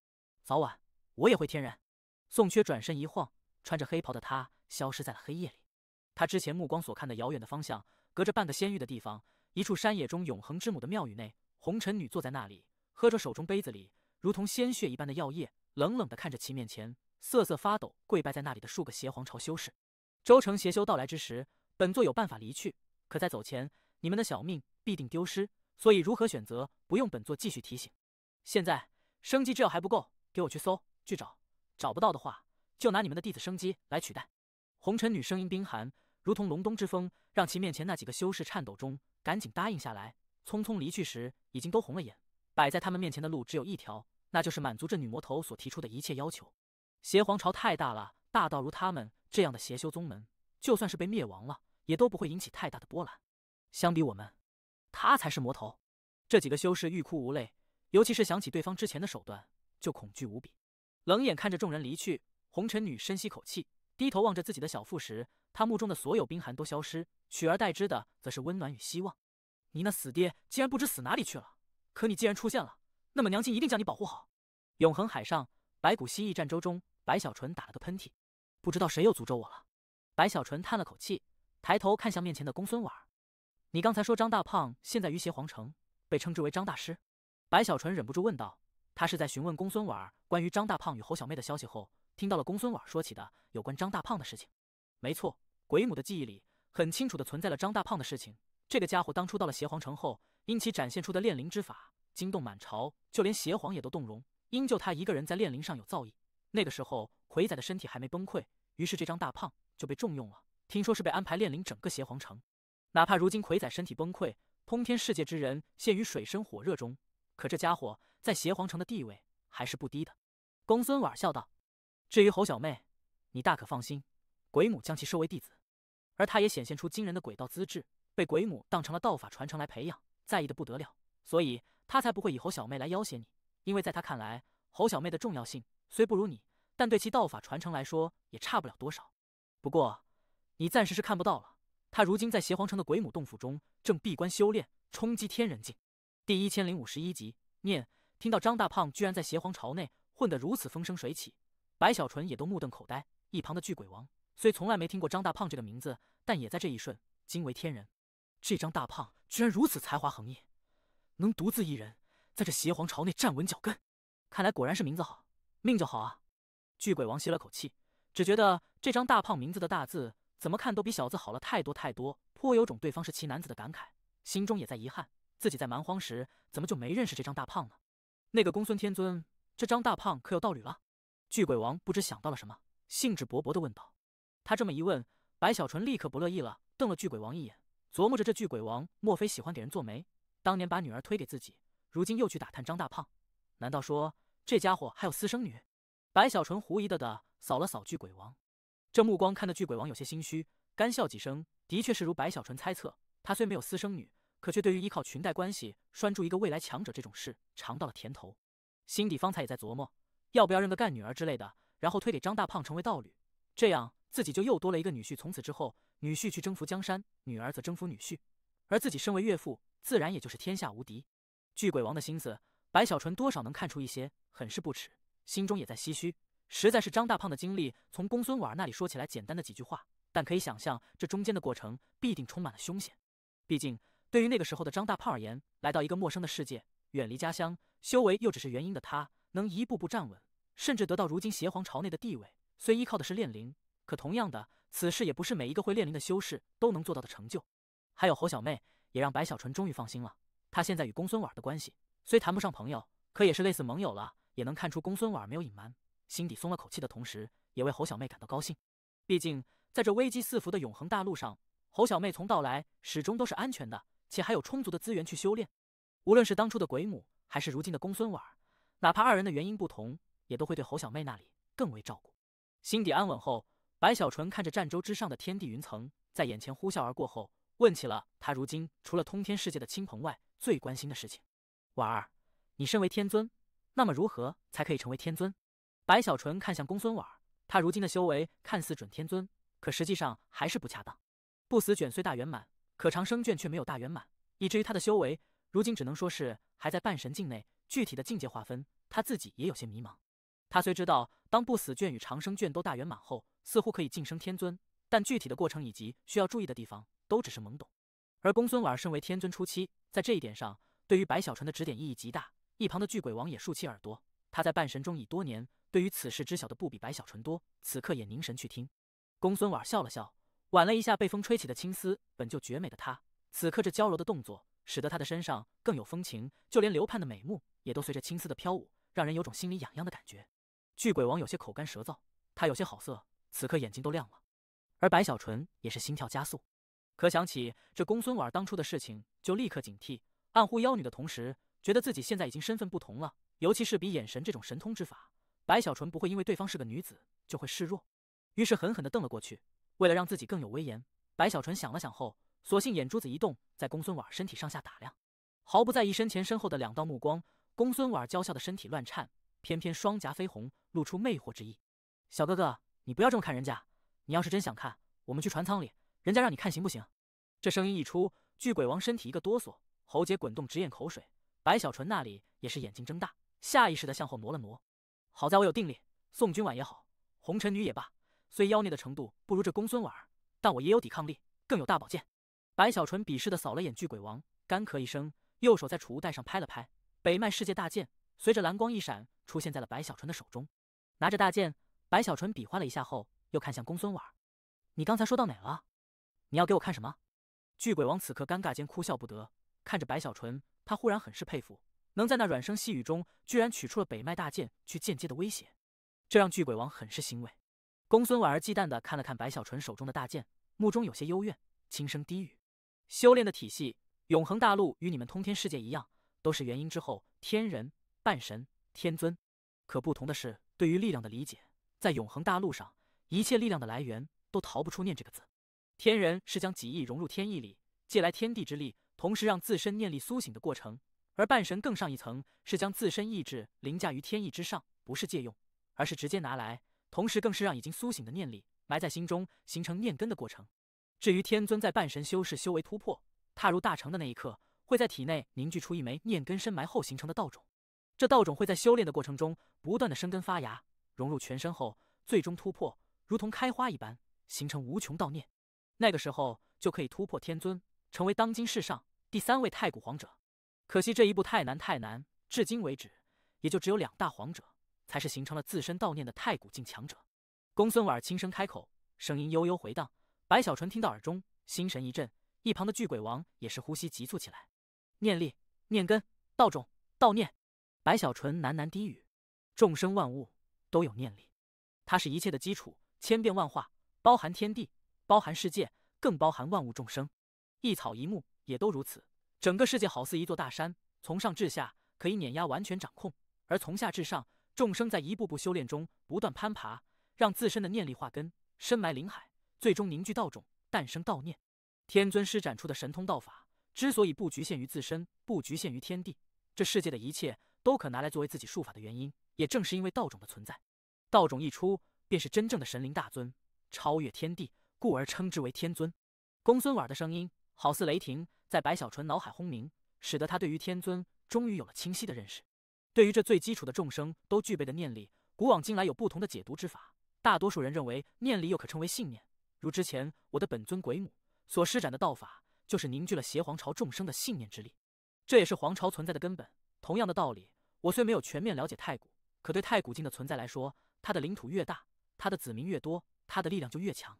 早晚我也会天人。宋缺转身一晃，穿着黑袍的他消失在了黑夜里。他之前目光所看的遥远的方向，隔着半个仙域的地方，一处山野中永恒之母的庙宇内，红尘女坐在那里，喝着手中杯子里如同鲜血一般的药液，冷冷地看着其面前瑟瑟发抖跪拜在那里的数个邪皇朝修士。周成邪修到来之时，本座有办法离去，可在走前，你们的小命必定丢失，所以如何选择，不用本座继续提醒。现在生机之药还不够，给我去搜去找，找不到的话，就拿你们的弟子生机来取代。红尘女声音冰寒，如同隆冬之风，让其面前那几个修士颤抖中赶紧答应下来。匆匆离去时，已经都红了眼。摆在他们面前的路只有一条，那就是满足这女魔头所提出的一切要求。邪皇朝太大了，大到如他们这样的邪修宗门，就算是被灭亡了，也都不会引起太大的波澜。相比我们，他才是魔头。这几个修士欲哭无泪，尤其是想起对方之前的手段，就恐惧无比。冷眼看着众人离去，红尘女深吸口气，低头望着自己的小腹时，她目中的所有冰寒都消失，取而代之的则是温暖与希望。你那死爹竟然不知死哪里去了，可你既然出现了，那么娘亲一定将你保护好。永恒海上，白骨蜥蜴战舟中，白小纯打了个喷嚏，不知道谁又诅咒我了。白小纯叹了口气，抬头看向面前的公孙婉儿。你刚才说张大胖现在于邪皇城，被称之为张大师。白小纯忍不住问道。他是在询问公孙婉儿关于张大胖与侯小妹的消息后，听到了公孙婉儿说起的有关张大胖的事情。没错，鬼母的记忆里很清楚的存在了张大胖的事情。这个家伙当初到了邪皇城后，因其展现出的炼灵之法惊动满朝，就连邪皇也都动容，因就他一个人在炼灵上有造诣。那个时候魁仔的身体还没崩溃，于是这张大胖就被重用了，听说是被安排炼灵整个邪皇城。哪怕如今魁仔身体崩溃，通天世界之人陷于水深火热中，可这家伙在邪皇城的地位还是不低的。公孙婉笑道，至于侯小妹，你大可放心，鬼母将其收为弟子，而他也显现出惊人的鬼道资质，被鬼母当成了道法传承来培养，在意的不得了，所以他才不会以侯小妹来要挟你。因为在他看来，侯小妹的重要性虽不如你，但对其道法传承来说也差不了多少。不过你暂时是看不到了，他如今在邪皇城的鬼母洞府中正闭关修炼，冲击天人境。第1051集。念，听到张大胖居然在邪皇朝内混得如此风生水起，白小纯也都目瞪口呆。一旁的巨鬼王虽从来没听过张大胖这个名字，但也在这一瞬惊为天人。这张大胖居然如此才华横溢，能独自一人在这邪皇朝内站稳脚跟，看来果然是名字好，命就好啊。巨鬼王吸了口气，只觉得这张大胖名字的大字怎么看都比小字好了太多太多，颇有种对方是其男子的感慨，心中也在遗憾自己在蛮荒时怎么就没认识这张大胖呢？那个公孙天尊，这张大胖可有道侣了？巨鬼王不知想到了什么，兴致勃勃地问道。他这么一问，白小纯立刻不乐意了，瞪了巨鬼王一眼，琢磨着这巨鬼王莫非喜欢给人做媒？当年把女儿推给自己，如今又去打探张大胖，难道说这家伙还有私生女？白小纯狐疑的扫了扫巨鬼王，这目光看得巨鬼王有些心虚，干笑几声，的确是如白小纯猜测，他虽没有私生女，可却对于依靠裙带关系拴住一个未来强者这种事尝到了甜头，心底方才也在琢磨，要不要认个干女儿之类的，然后推给张大胖成为道侣，这样自己就又多了一个女婿，从此之后女婿去征服江山，女儿则征服女婿，而自己身为岳父，自然也就是天下无敌。巨鬼王的心思，白小纯多少能看出一些，很是不耻，心中也在唏嘘。实在是张大胖的经历，从公孙婉那里说起来简单的几句话，但可以想象这中间的过程必定充满了凶险。毕竟对于那个时候的张大胖而言，来到一个陌生的世界，远离家乡，修为又只是元婴的他，能一步步站稳，甚至得到如今邪皇朝内的地位，虽依靠的是炼灵，可同样的，此事也不是每一个会炼灵的修士都能做到的成就。还有侯小妹，也让白小纯终于放心了。他现在与公孙婉的关系虽谈不上朋友，可也是类似盟友了，也能看出公孙婉没有隐瞒，心底松了口气的同时，也为侯小妹感到高兴。毕竟在这危机四伏的永恒大陆上，侯小妹从到来始终都是安全的，且还有充足的资源去修炼。无论是当初的鬼母，还是如今的公孙婉，哪怕二人的原因不同，也都会对侯小妹那里更为照顾。心底安稳后，白小纯看着战舟之上的天地云层，在眼前呼啸而过后，问起了他如今除了通天世界的亲朋外最关心的事情。婉儿，你身为天尊，那么如何才可以成为天尊？白小纯看向公孙婉，他如今的修为看似准天尊，可实际上还是不恰当。不死卷虽大圆满，可长生卷却没有大圆满，以至于他的修为如今只能说是还在半神境内，具体的境界划分，他自己也有些迷茫。他虽知道当不死卷与长生卷都大圆满后，似乎可以晋升天尊，但具体的过程以及需要注意的地方都只是懵懂。而公孙婉身为天尊初期，在这一点上对于白小纯的指点意义极大。一旁的巨鬼王也竖起耳朵，他在半神中已多年，对于此事知晓的不比白小纯多，此刻也凝神去听。公孙婉笑了笑，挽了一下被风吹起的青丝，本就绝美的她，此刻这娇柔的动作使得她的身上更有风情，就连流盼的美目也都随着青丝的飘舞，让人有种心里痒痒的感觉。巨鬼王有些口干舌燥，他有些好色，此刻眼睛都亮了。而白小纯也是心跳加速，可想起这公孙婉当初的事情，就立刻警惕，暗呼妖女的同时，觉得自己现在已经身份不同了，尤其是比眼神这种神通之法，白小纯不会因为对方是个女子就会示弱，于是狠狠地瞪了过去。为了让自己更有威严，白小纯想了想后，索性眼珠子一动，在公孙婉身体上下打量，毫不在意身前身后的两道目光。公孙婉娇笑的身体乱颤，偏偏双颊绯红，露出魅惑之意。小哥哥，你不要这么看人家，你要是真想看，我们去船舱里，人家让你看行不行？这声音一出，巨鬼王身体一个哆嗦，喉结滚动直咽口水。白小纯那里也是眼睛睁大，下意识地向后挪了挪。好在我有定力，宋君婉也好，红尘女也罢，虽妖孽的程度不如这公孙婉，但我也有抵抗力，更有大宝剑。白小纯鄙视地扫了眼巨鬼王，干咳一声，右手在储物袋上拍了拍，北脉世界大剑随着蓝光一闪，出现在了白小纯的手中。拿着大剑，白小纯比划了一下后，又看向公孙婉：“你刚才说到哪了？你要给我看什么？”巨鬼王此刻尴尬间哭笑不得，看着白小纯，他忽然很是佩服，能在那软声细语中居然取出了北脉大剑去间接的威胁，这让巨鬼王很是欣慰。公孙婉儿忌惮地看了看白小纯手中的大剑，目中有些幽怨，轻声低语：“修炼的体系，永恒大陆与你们通天世界一样，都是元婴之后天人、半神、天尊。可不同的是，对于力量的理解，在永恒大陆上，一切力量的来源都逃不出念这个字。天人是将己意融入天意里，借来天地之力，同时让自身念力苏醒的过程；而半神更上一层，是将自身意志凌驾于天意之上，不是借用，而是直接拿来，同时更是让已经苏醒的念力埋在心中，形成念根的过程。至于天尊在半神修士修为突破，踏入大成的那一刻，会在体内凝聚出一枚念根深埋后形成的道种。这道种会在修炼的过程中不断的生根发芽，融入全身后，最终突破，如同开花一般，形成无穷道念。那个时候就可以突破天尊，成为当今世上第3位太古皇者。可惜这一步太难，至今为止，也就只有2大皇者才是形成了自身道念的太古境强者。公孙婉轻声开口，声音悠悠回荡。白小纯听到耳中，心神一震，一旁的巨鬼王也是呼吸急促起来。念力、念根、道种、道念。白小纯喃喃低语：众生万物都有念力，它是一切的基础，千变万化，包含天地，包含世界，更包含万物众生。一草一木也都如此。整个世界好似一座大山，从上至下可以碾压完全掌控，而从下至上众生在一步步修炼中不断攀爬，让自身的念力化根，深埋灵海，最终凝聚道种，诞生道念。天尊施展出的神通道法，之所以不局限于自身，不局限于天地，这世界的一切都可拿来作为自己术法的原因，也正是因为道种的存在。道种一出，便是真正的神灵大尊，超越天地，故而称之为天尊。公孙婉的声音好似雷霆，在白小纯脑海轰鸣，使得他对于天尊终于有了清晰的认识。对于这最基础的众生都具备的念力，古往今来有不同的解读之法。大多数人认为念力又可称为信念，如之前我的本尊鬼母所施展的道法，就是凝聚了邪皇朝众生的信念之力，这也是皇朝存在的根本。同样的道理，我虽没有全面了解太古，可对太古境的存在来说，它的领土越大，它的子民越多，它的力量就越强。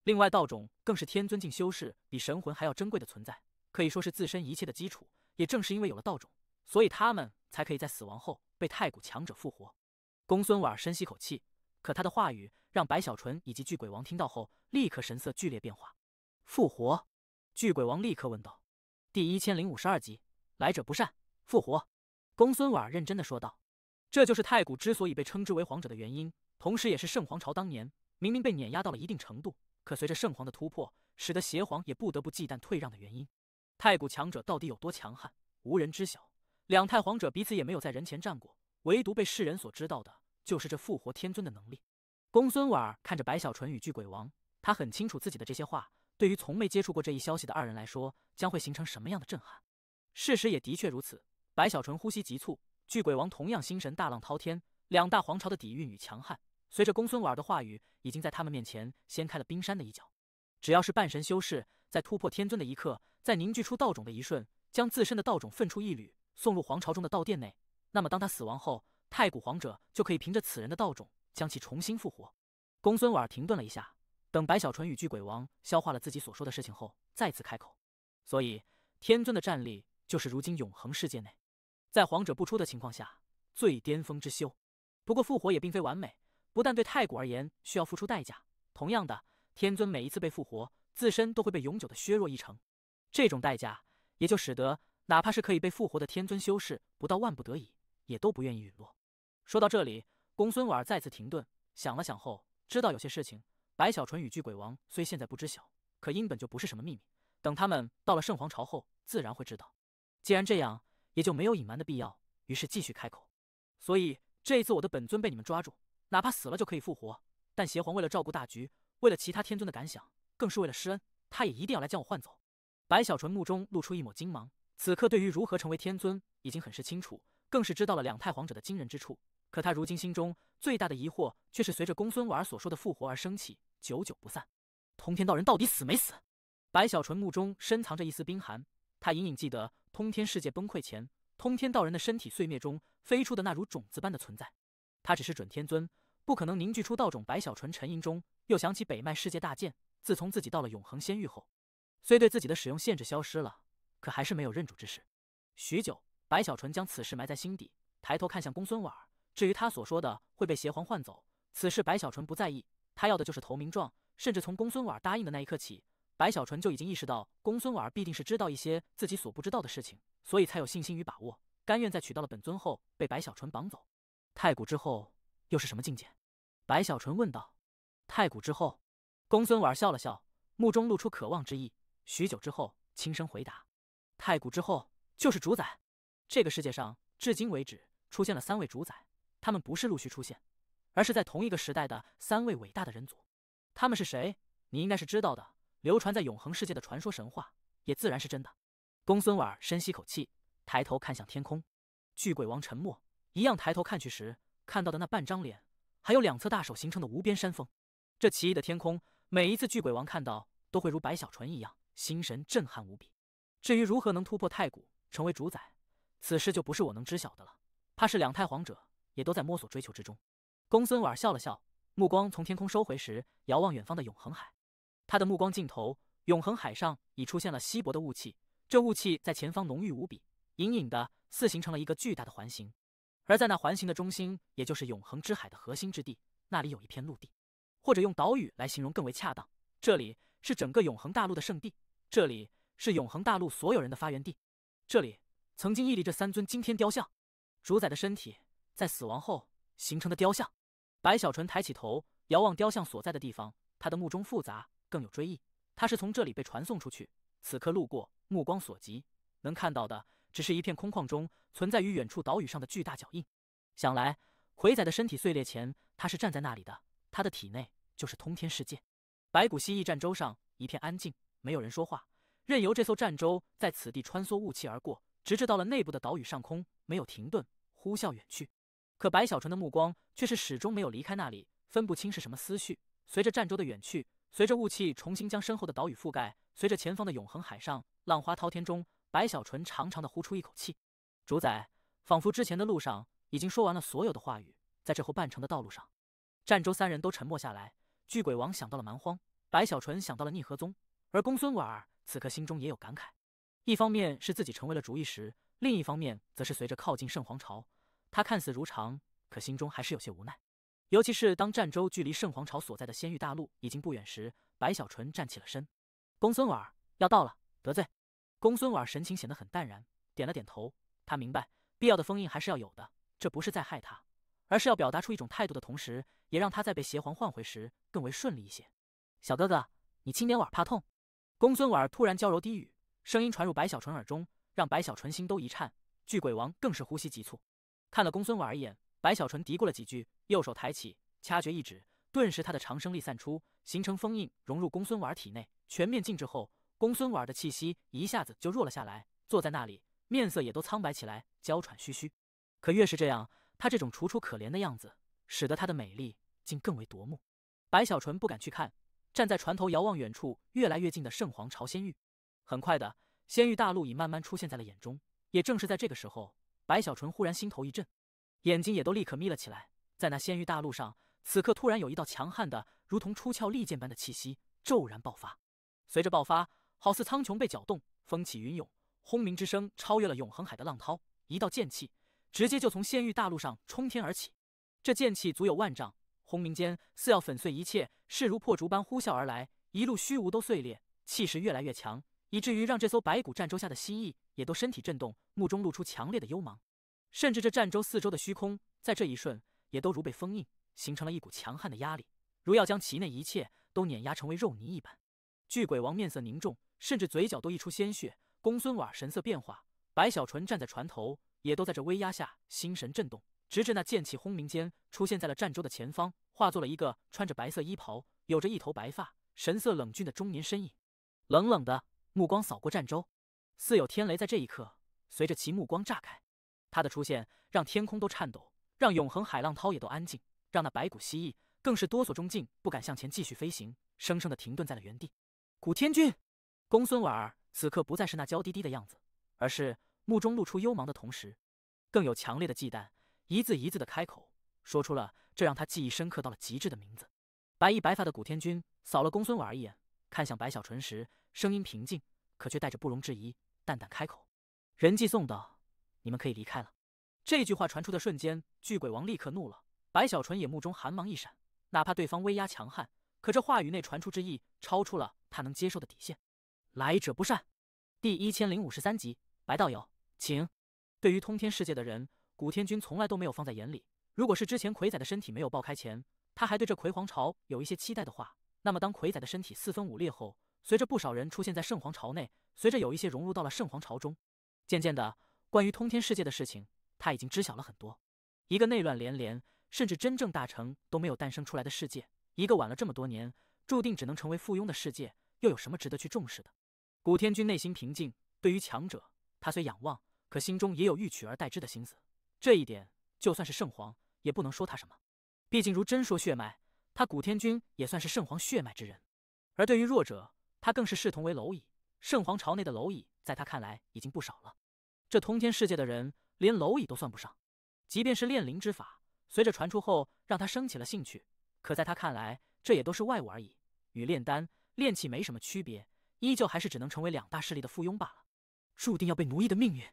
另外，道种更是天尊境修士比神魂还要珍贵的存在，可以说是自身一切的基础。也正是因为有了道种，所以他们才可以在死亡后被太古强者复活。公孙婉深吸口气，可他的话语让白小纯以及巨鬼王听到后，立刻神色剧烈变化。复活？巨鬼王立刻问道。第1052集，来者不善，复活。公孙婉认真的说道。这就是太古之所以被称之为皇者的原因，同时也是圣皇朝当年明明被碾压到了一定程度，可随着圣皇的突破，使得邪皇也不得不忌惮退让的原因。太古强者到底有多强悍，无人知晓。两太皇者彼此也没有在人前战过，唯独被世人所知道的就是这复活天尊的能力。公孙婉看着白小纯与巨鬼王，他很清楚自己的这些话对于从没接触过这一消息的二人来说，将会形成什么样的震撼。事实也的确如此，白小纯呼吸急促，巨鬼王同样心神大浪滔天，两大皇朝的底蕴与强悍，随着公孙婉的话语，已经在他们面前掀开了冰山的一角。只要是半神修士，在突破天尊的一刻，在凝聚出道种的一瞬，将自身的道种分出一缕，送入皇朝中的道殿内，那么当他死亡后，太古皇者就可以凭着此人的道种，将其重新复活。公孙婉停顿了一下，等白小纯与巨鬼王消化了自己所说的事情后，再次开口。所以，天尊的战力就是如今永恒世界内，在皇者不出的情况下，最巅峰之修。不过复活也并非完美，不但对太古而言需要付出代价，同样的，天尊每一次被复活，自身都会被永久的削弱一成。这种代价也就使得哪怕是可以被复活的天尊修士，不到万不得已，也都不愿意陨落。说到这里，公孙婉再次停顿，想了想后，知道有些事情白小纯与巨鬼王虽现在不知晓，可因本就不是什么秘密，等他们到了圣皇朝后，自然会知道。既然这样，也就没有隐瞒的必要，于是继续开口。所以这一次我的本尊被你们抓住，哪怕死了就可以复活，但邪皇为了照顾大局，为了其他天尊的感想，更是为了施恩，他也一定要来将我换走。白小纯目中露出一抹金芒，此刻对于如何成为天尊已经很是清楚，更是知道了两太皇者的惊人之处。可他如今心中最大的疑惑，却是随着公孙婉所说的复活而升起，久久不散。通天道人到底死没死？白小纯目中深藏着一丝冰寒，他隐隐记得通天世界崩溃前，通天道人的身体碎灭中飞出的那如种子般的存在。他只是准天尊，不可能凝聚出道种。白小纯沉吟中，又想起北麦世界大剑，自从自己到了永恒仙域后，虽对自己的使用限制消失了，可还是没有认主之事。许久，白小纯将此事埋在心底，抬头看向公孙婉。至于他所说的会被邪皇换走，此事白小纯不在意，他要的就是投名状。甚至从公孙婉答应的那一刻起，白小纯就已经意识到公孙婉必定是知道一些自己所不知道的事情，所以才有信心与把握，甘愿在取到了本尊后被白小纯绑走。太古之后又是什么境界？白小纯问道。太古之后，公孙婉笑了笑，目中露出渴望之意，许久之后轻声回答：太古之后就是主宰。这个世界上至今为止出现了3位主宰，他们不是陆续出现，而是在同一个时代的3位伟大的人族。他们是谁？你应该是知道的，流传在永恒世界的传说神话，也自然是真的。公孙婉深吸口气，抬头看向天空。巨鬼王沉默，一样抬头看去时，看到的那半张脸，还有2侧大手形成的无边山峰。这奇异的天空，每一次巨鬼王看到，都会如白小纯一样，心神震撼无比。至于如何能突破太古，成为主宰，此事就不是我能知晓的了，怕是两太皇者也都在摸索追求之中。公孙婉笑了笑，目光从天空收回时，遥望远方的永恒海。他的目光尽头，永恒海上已出现了稀薄的雾气，这雾气在前方浓郁无比，隐隐的似形成了一个巨大的环形。而在那环形的中心，也就是永恒之海的核心之地，那里有一片陆地，或者用岛屿来形容更为恰当。这里是整个永恒大陆的圣地，这里是永恒大陆所有人的发源地，这里曾经屹立着3尊惊天雕像。主宰的身体在死亡后形成的雕像。白小纯抬起头，遥望雕像所在的地方，他的目中复杂，更有追忆。他是从这里被传送出去，此刻路过，目光所及，能看到的只是一片空旷中存在于远处岛屿上的巨大脚印。想来，魁仔的身体碎裂前，他是站在那里的，他的体内就是通天世界。白骨蜥蜴战舟上一片安静，没有人说话，任由这艘战舟在此地穿梭雾气而过，直至到了内部的岛屿上空，没有停顿，呼啸远去。可白小纯的目光却是始终没有离开那里，分不清是什么思绪。随着战舟的远去，随着雾气重新将身后的岛屿覆盖，随着前方的永恒海上浪花滔天中，白小纯长长的呼出一口气。主宰，仿佛之前的路上已经说完了所有的话语，在这后半程的道路上，战舟三人都沉默下来。巨鬼王想到了蛮荒，白小纯想到了逆河宗，而公孙婉此刻心中也有感慨。一方面是自己成为了主意时，另一方面则是随着靠近圣皇朝，他看似如常，可心中还是有些无奈。尤其是当战舟距离圣皇朝所在的仙域大陆已经不远时，白小纯站起了身。公孙婉要到了，得罪。公孙婉神情显得很淡然，点了点头。他明白，必要的封印还是要有的，这不是在害他，而是要表达出一种态度的同时，也让他在被邪皇唤回时更为顺利一些。小哥哥，你轻点婉怕痛。公孙婉突然娇柔低语，声音传入白小纯耳中，让白小纯心都一颤。巨鬼王更是呼吸急促，看了公孙婉一眼，白小纯嘀咕了几句，右手抬起，掐诀一指，顿时他的长生力散出，形成封印，融入公孙婉体内。全面静置后，公孙婉的气息一下子就弱了下来，坐在那里，面色也都苍白起来，娇喘吁吁。可越是这样，她这种楚楚可怜的样子，使得她的美丽竟更为夺目。白小纯不敢去看，站在船头遥望远处越来越近的圣皇朝仙域。很快的，仙域大陆已慢慢出现在了眼中。也正是在这个时候，白小纯忽然心头一震，眼睛也都立刻眯了起来。在那仙域大陆上，此刻突然有一道强悍的如同出鞘利剑般的气息骤然爆发。随着爆发，好似苍穹被搅动，风起云涌，轰鸣之声超越了永恒海的浪涛。一道剑气直接就从仙域大陆上冲天而起，这剑气足有万丈，轰鸣间似要粉碎一切，势如破竹般呼啸而来，一路虚无都碎裂，气势越来越强，以至于让这艘白骨战舟下的蜥蜴也都身体震动，目中露出强烈的幽芒。甚至这战舟四周的虚空在这一瞬也都如被封印，形成了一股强悍的压力，如要将其内一切都碾压成为肉泥一般。巨鬼王面色凝重，甚至嘴角都溢出鲜血。公孙婉神色变化，白小纯站在船头，也都在这威压下心神震动，直至那剑气轰鸣间出现在了战舟的前方，化作了一个穿着白色衣袍，有着一头白发，神色冷峻的中年身影。冷冷的目光扫过战舟，似有天雷在这一刻随着其目光炸开。他的出现让天空都颤抖，让永恒海浪涛也都安静，让那白骨蜥蜴更是哆嗦中静，不敢向前继续飞行，生生的停顿在了原地。古天君，公孙婉此刻不再是那娇滴滴的样子，而是目中露出幽芒的同时，更有强烈的忌惮，一字一字的开口，说出了这让他记忆深刻到了极致的名字。白衣白发的古天君扫了公孙婉一眼，看向白小纯时，声音平静，可却带着不容置疑，淡淡开口：“人既送到，你们可以离开了。”这句话传出的瞬间，巨鬼王立刻怒了。白小纯也目中寒芒一闪，哪怕对方威压强悍，可这话语内传出之意，超出了他能接受的底线。来者不善。第1053集，白道友，请。对于通天世界的人，古天君从来都没有放在眼里。如果是之前魁仔的身体没有爆开前，他还对这魁皇朝有一些期待的话，那么当魁仔的身体四分五裂后，随着不少人出现在圣皇朝内，随着有一些融入到了圣皇朝中，渐渐的，关于通天世界的事情，他已经知晓了很多。一个内乱连连，甚至真正大成都没有诞生出来的世界，一个晚了这么多年，注定只能成为附庸的世界，又有什么值得去重视的？古天君内心平静，对于强者，他虽仰望，可心中也有欲取而代之的心思。这一点，就算是圣皇，也不能说他什么。毕竟如真说血脉，他古天君也算是圣皇血脉之人。而对于弱者，他更是视同为蝼蚁。圣皇朝内的蝼蚁，在他看来已经不少了。这通天世界的人，连蝼蚁都算不上。即便是炼灵之法，随着传出后，让他升起了兴趣，可在他看来，这也都是外物而已，与炼丹、炼器没什么区别，依旧还是只能成为两大势力的附庸罢了，注定要被奴役的命运。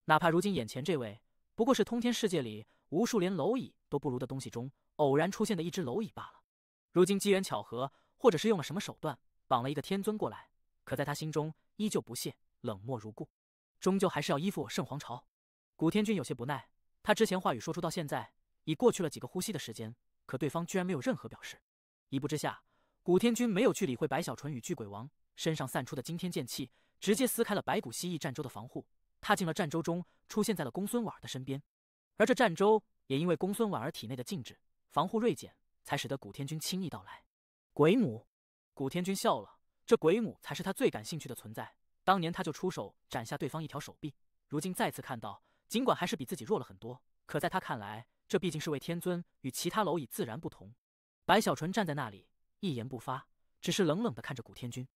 哪怕如今眼前这位，不过是通天世界里无数连蝼蚁都不如的东西中偶然出现的一只蝼蚁罢了。如今机缘巧合，或者是用了什么手段，绑了一个天尊过来，可在他心中依旧不屑，冷漠如故，终究还是要依附我圣皇朝。古天君有些不耐，他之前话语说出到现在，已过去了几个呼吸的时间，可对方居然没有任何表示。一步之下，古天军没有去理会白小纯与巨鬼王身上散出的惊天剑气，直接撕开了白骨蜥蜴战舟的防护，踏进了战舟中，出现在了公孙婉儿的身边。而这战舟也因为公孙婉儿体内的禁制，防护锐减，才使得古天军轻易到来。鬼母，古天军笑了，这鬼母才是他最感兴趣的存在。当年他就出手斩下对方一条手臂，如今再次看到，尽管还是比自己弱了很多，可在他看来，这毕竟是位天尊，与其他蝼蚁自然不同。白小纯站在那里，一言不发，只是冷冷地看着古天军。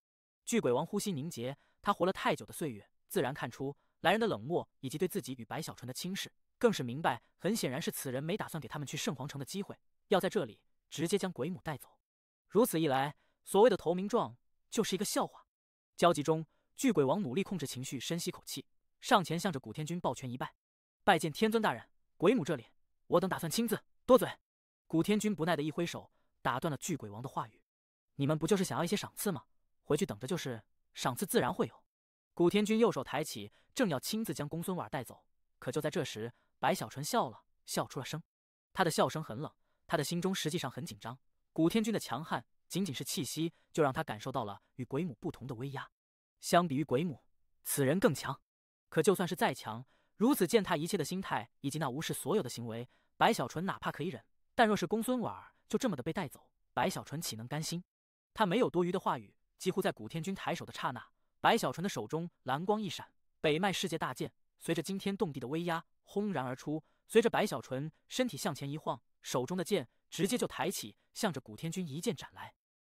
巨鬼王呼吸凝结，他活了太久的岁月，自然看出来人的冷漠以及对自己与白小纯的轻视，更是明白，很显然是此人没打算给他们去圣皇城的机会，要在这里直接将鬼母带走。如此一来，所谓的投名状就是一个笑话。焦急中，巨鬼王努力控制情绪，深吸口气，上前向着古天军抱拳一拜：“拜见天尊大人，鬼母这里，我等打算亲自。多嘴。”古天军不耐的一挥手，打断了巨鬼王的话语：“你们不就是想要一些赏赐吗？回去等着就是，赏赐自然会有。”古天军右手抬起，正要亲自将公孙婉带走，可就在这时，白小纯笑了，笑出了声。他的笑声很冷，他的心中实际上很紧张。古天军的强悍，仅仅是气息就让他感受到了与鬼母不同的威压。相比于鬼母，此人更强。可就算是再强，如此践踏一切的心态以及那无视所有的行为，白小纯哪怕可以忍，但若是公孙婉儿就这么的被带走，白小纯岂能甘心？他没有多余的话语，几乎在古天军抬手的刹那，白小纯的手中蓝光一闪，北脉世界大剑随着惊天动地的威压轰然而出，随着白小纯身体向前一晃，手中的剑直接就抬起，向着古天军一剑斩来。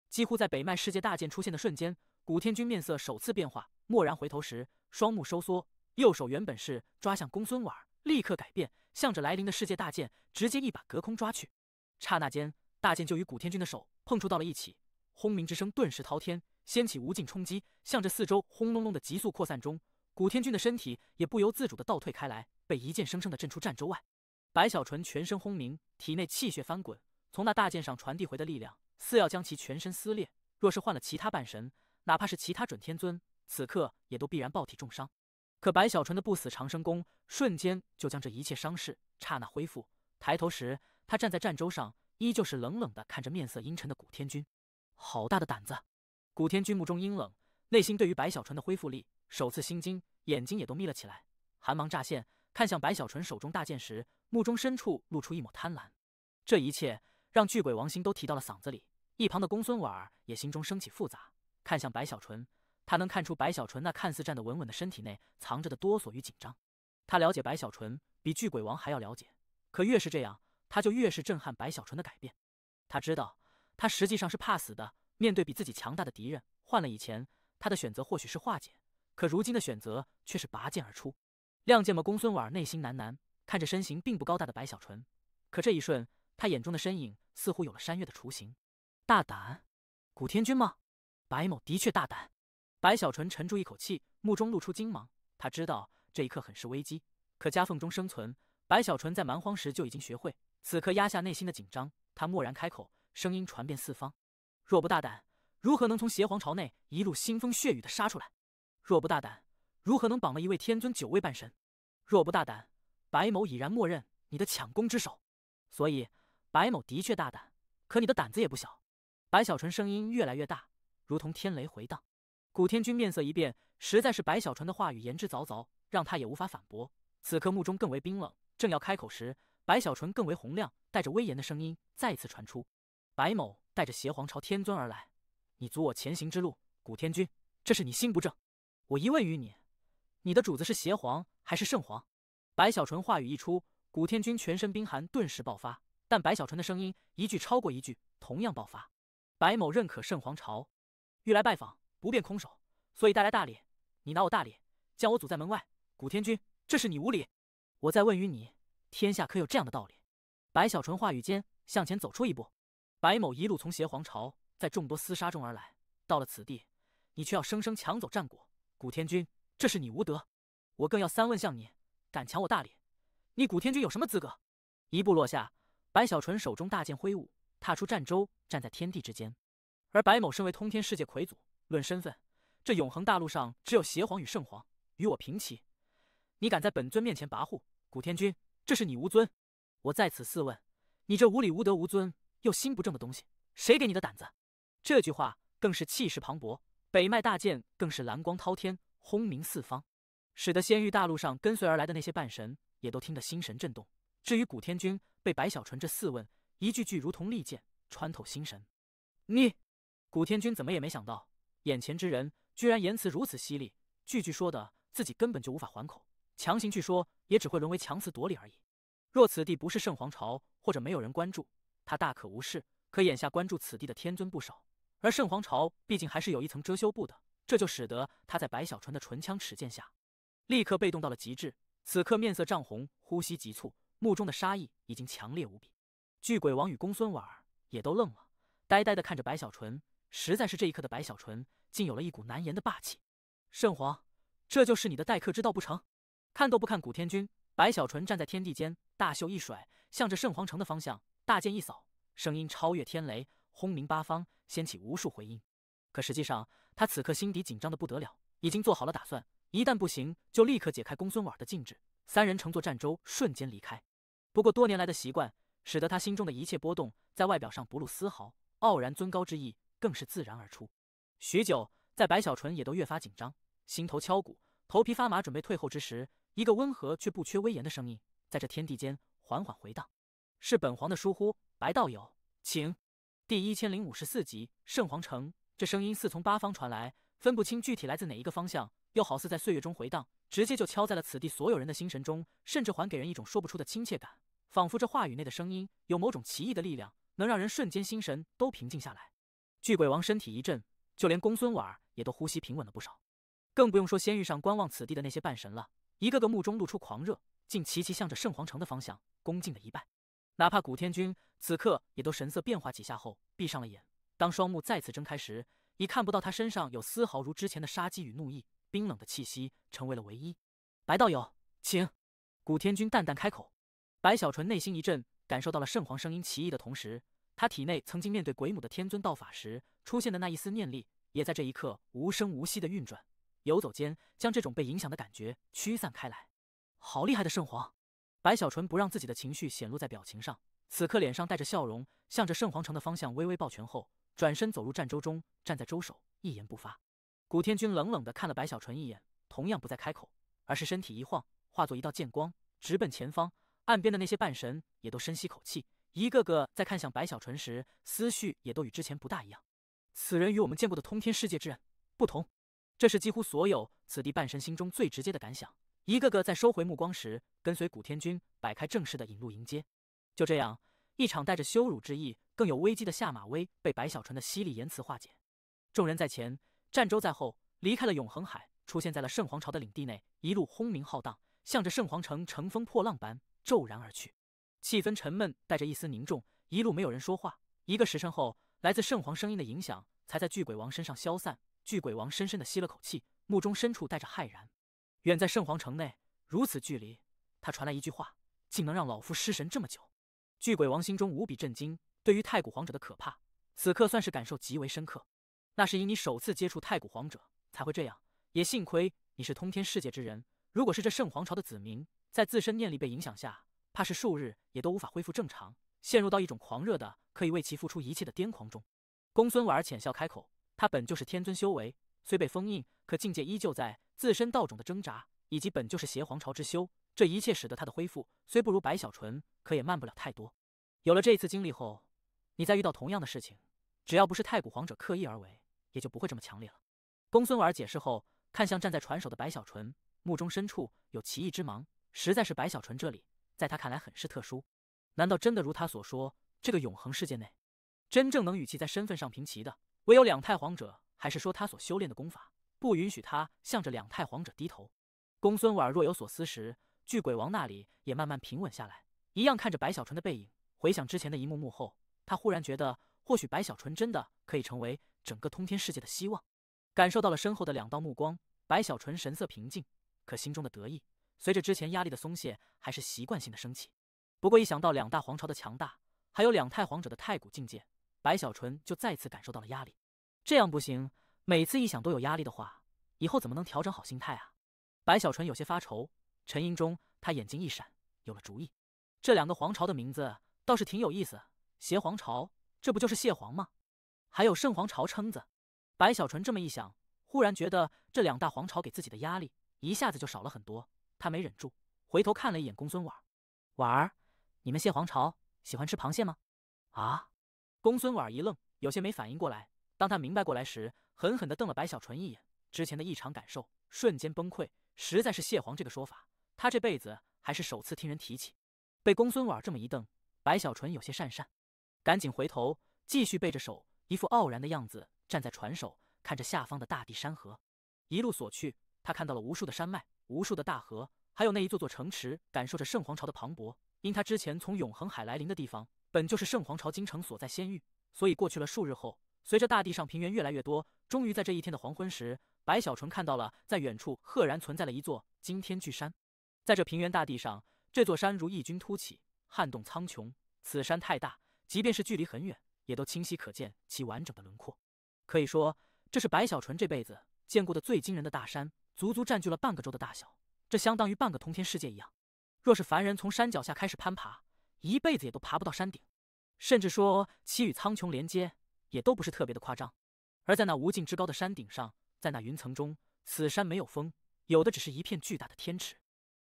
几乎在北脉世界大剑出现的瞬间，古天军面色首次变化，蓦然回头时，双目收缩，右手原本是抓向公孙婉儿，立刻改变，向着来临的世界大剑直接一把隔空抓去。刹那间，大剑就与古天军的手碰触到了一起，轰鸣之声顿时滔天，掀起无尽冲击，向着四周轰隆隆的急速扩散中，古天军的身体也不由自主的倒退开来，被一剑生生的震出战舟外。白小纯全身轰鸣，体内气血翻滚，从那大剑上传递回的力量似要将其全身撕裂，若是换了其他半神，哪怕是其他准天尊，此刻也都必然爆体重伤。可白小纯的不死长生功瞬间就将这一切伤势刹那恢复。抬头时，他站在战舟上，依旧是冷冷的看着面色阴沉的古天军。好大的胆子！古天军目中阴冷，内心对于白小纯的恢复力首次心惊，眼睛也都眯了起来，寒芒乍现，看向白小纯手中大剑时，目中深处露出一抹贪婪。这一切让巨鬼王心都提到了嗓子里，一旁的公孙婉儿也心中升起复杂，看向白小纯，他能看出白小纯那看似站得稳稳的身体内藏着的哆嗦与紧张。他了解白小纯比巨鬼王还要了解，可越是这样，他就越是震撼白小纯的改变。他知道，他实际上是怕死的，面对比自己强大的敌人，换了以前，他的选择或许是化解，可如今的选择却是拔剑而出。亮剑吗？公孙婉儿内心喃喃，看着身形并不高大的白小纯，可这一瞬，他眼中的身影似乎有了山岳的雏形。大胆，古天军吗？白某的确大胆。白小纯沉住一口气，目中露出金芒。他知道这一刻很是危机，可夹缝中生存，白小纯在蛮荒时就已经学会。此刻压下内心的紧张，他蓦然开口，声音传遍四方：若不大胆，如何能从邪皇朝内一路腥风血雨的杀出来？若不大胆，如何能绑了一位天尊9位半神？若不大胆，白某已然默认你的抢功之手。所以，白某的确大胆，可你的胆子也不小。白小纯声音越来越大，如同天雷回荡。古天军面色一变，实在是白小纯的话语言之凿凿，让他也无法反驳。此刻目中更为冰冷，正要开口时，白小纯更为洪亮、带着威严的声音再次传出：白某带着邪皇朝天尊而来，你阻我前行之路，古天军，这是你心不正。我一问于你，你的主子是邪皇还是圣皇？白小纯话语一出，古天军全身冰寒顿时爆发，但白小纯的声音一句超过一句，同样爆发：白某认可圣皇朝，欲来拜访，不便空手，所以带来大礼。你拿我大礼，将我阻在门外，古天军，这是你无礼。我再问于你，天下可有这样的道理？白小纯话语间向前走出一步。白某一路从邪皇朝，在众多厮杀中而来，到了此地，你却要生生抢走战果，古天军，这是你无德。我更要三问向你，敢抢我大礼，你古天军有什么资格？一步落下，白小纯手中大剑挥舞，踏出战舟，站在天地之间。而白某身为通天世界魁祖，论身份，这永恒大陆上只有邪皇与圣皇，与我平齐。你敢在本尊面前跋扈，古天军，这是你无尊。我在此四问，你这无礼无德无尊又心不正的东西，谁给你的胆子？”这句话更是气势磅礴，北迈大剑更是蓝光滔天，轰鸣四方，使得仙域大陆上跟随而来的那些半神也都听得心神震动。至于古天君，被白小纯这四问一句句如同利剑穿透心神。你，古天君怎么也没想到，眼前之人居然言辞如此犀利，句句说的自己根本就无法还口，强行去说也只会沦为强词夺理而已。若此地不是圣皇朝，或者没有人关注，他大可无视。可眼下关注此地的天尊不少，而圣皇朝毕竟还是有一层遮羞布的，这就使得他在白小纯的唇枪齿剑下，立刻被动到了极致。此刻面色涨红，呼吸急促，目中的杀意已经强烈无比。巨鬼王与公孙婉儿也都愣了，呆呆地看着白小纯。实在是这一刻的白小纯，竟有了一股难言的霸气。圣皇，这就是你的待客之道不成？看都不看古天君，白小纯站在天地间，大袖一甩，向着圣皇城的方向大剑一扫，声音超越天雷，轰鸣八方，掀起无数回音。可实际上，他此刻心底紧张的不得了，已经做好了打算，一旦不行，就立刻解开公孙婉的禁制，三人乘坐战舟瞬间离开。不过多年来的习惯，使得他心中的一切波动在外表上不露丝毫，傲然尊高之意更是自然而出。许久，在白小纯也都越发紧张，心头敲鼓，头皮发麻，准备退后之时，一个温和却不缺威严的声音在这天地间缓缓回荡：“是本皇的疏忽，白道友，请。”第1054集，圣皇城。这声音似从八方传来，分不清具体来自哪一个方向，又好似在岁月中回荡，直接就敲在了此地所有人的心神中，甚至还给人一种说不出的亲切感，仿佛这话语内的声音有某种奇异的力量，能让人瞬间心神都平静下来。巨鬼王身体一震，就连公孙婉也都呼吸平稳了不少，更不用说仙域上观望此地的那些半神了，一个个目中露出狂热，竟齐齐向着圣皇城的方向恭敬的一拜。哪怕古天君此刻也都神色变化几下后闭上了眼，当双目再次睁开时，已看不到他身上有丝毫如之前的杀机与怒意，冰冷的气息成为了唯一。白道友，请。古天君淡淡开口。白小纯内心一震，感受到了圣皇声音奇异的同时，他体内曾经面对鬼母的天尊道法时出现的那一丝念力，也在这一刻无声无息的运转，游走间将这种被影响的感觉驱散开来。好厉害的圣皇！白小纯不让自己的情绪显露在表情上，此刻脸上带着笑容，向着圣皇城的方向微微抱拳后，转身走入战舟中，站在舟首，一言不发。古天君冷冷地看了白小纯一眼，同样不再开口，而是身体一晃，化作一道剑光，直奔前方。岸边的那些半神也都深吸口气，一个个在看向白小纯时，思绪也都与之前不大一样。此人与我们见过的通天世界之人不同，这是几乎所有此地半神心中最直接的感想。一个个在收回目光时，跟随古天君摆开正式的引路迎接。就这样，一场带着羞辱之意，更有危机的下马威被白小纯的犀利言辞化解。众人在前，战舟在后，离开了永恒海，出现在了圣皇朝的领地内，一路轰鸣浩荡，向着圣皇城乘风破浪般骤然而去。气氛沉闷，带着一丝凝重，一路没有人说话。一个时辰后，来自圣皇声音的影响才在巨鬼王身上消散。巨鬼王深深地吸了口气，目中深处带着骇然。远在圣皇城内如此距离，他传来一句话，竟能让老夫失神这么久。巨鬼王心中无比震惊，对于太古皇者的可怕，此刻算是感受极为深刻。那是因你首次接触太古皇者才会这样，也幸亏你是通天世界之人，如果是这圣皇朝的子民，在自身念力被影响下，怕是数日也都无法恢复正常，陷入到一种狂热的可以为其付出一切的癫狂中。公孙婉儿浅笑开口，他本就是天尊修为，虽被封印，可境界依旧在，自身道种的挣扎，以及本就是邪皇朝之修，这一切使得他的恢复虽不如白小纯，可也慢不了太多。有了这一次经历后，你再遇到同样的事情，只要不是太古皇者刻意而为，也就不会这么强烈了。公孙婉儿解释后，看向站在船首的白小纯，目中深处有奇异之芒。实在是白小纯这里，在他看来很是特殊。难道真的如他所说，这个永恒世界内，真正能与其在身份上平齐的，唯有两太皇者？还是说他所修炼的功法不允许他向着两太皇者低头？公孙婉若有所思时，巨鬼王那里也慢慢平稳下来，一样看着白小纯的背影。回想之前的一幕幕后，他忽然觉得，或许白小纯真的可以成为整个通天世界的希望。感受到了身后的两道目光，白小纯神色平静，可心中的得意随着之前压力的松懈，还是习惯性的升起。不过一想到两大皇朝的强大，还有两太皇者的太古境界，白小纯就再次感受到了压力。这样不行，每次一想都有压力的话，以后怎么能调整好心态啊？白小纯有些发愁，沉吟中，他眼睛一闪，有了主意。这两个皇朝的名字倒是挺有意思，邪皇朝，这不就是蟹黄吗？还有圣皇朝蛏子。白小纯这么一想，忽然觉得这两大皇朝给自己的压力一下子就少了很多。他没忍住，回头看了一眼公孙婉。婉儿，你们蟹皇朝喜欢吃螃蟹吗？啊！公孙婉一愣，有些没反应过来。当他明白过来时，狠狠地瞪了白小纯一眼，之前的异常感受瞬间崩溃。实在是蟹黄这个说法，他这辈子还是首次听人提起。被公孙婉这么一瞪，白小纯有些讪讪，赶紧回头，继续背着手，一副傲然的样子站在船首，看着下方的大地山河。一路所去，他看到了无数的山脉，无数的大河，还有那一座座城池，感受着圣皇朝的磅礴。因他之前从永恒海来临的地方，本就是圣皇朝京城所在仙域，所以过去了数日后，随着大地上平原越来越多，终于在这一天的黄昏时，白小纯看到了在远处赫然存在了一座惊天巨山。在这平原大地上，这座山如异军突起，撼动苍穹。此山太大，即便是距离很远，也都清晰可见其完整的轮廓。可以说，这是白小纯这辈子见过的最惊人的大山，足足占据了半个州的大小，这相当于半个通天世界一样。若是凡人从山脚下开始攀爬，一辈子也都爬不到山顶，甚至说其与苍穹连接，也都不是特别的夸张。而在那无尽之高的山顶上，在那云层中，此山没有风，有的只是一片巨大的天池。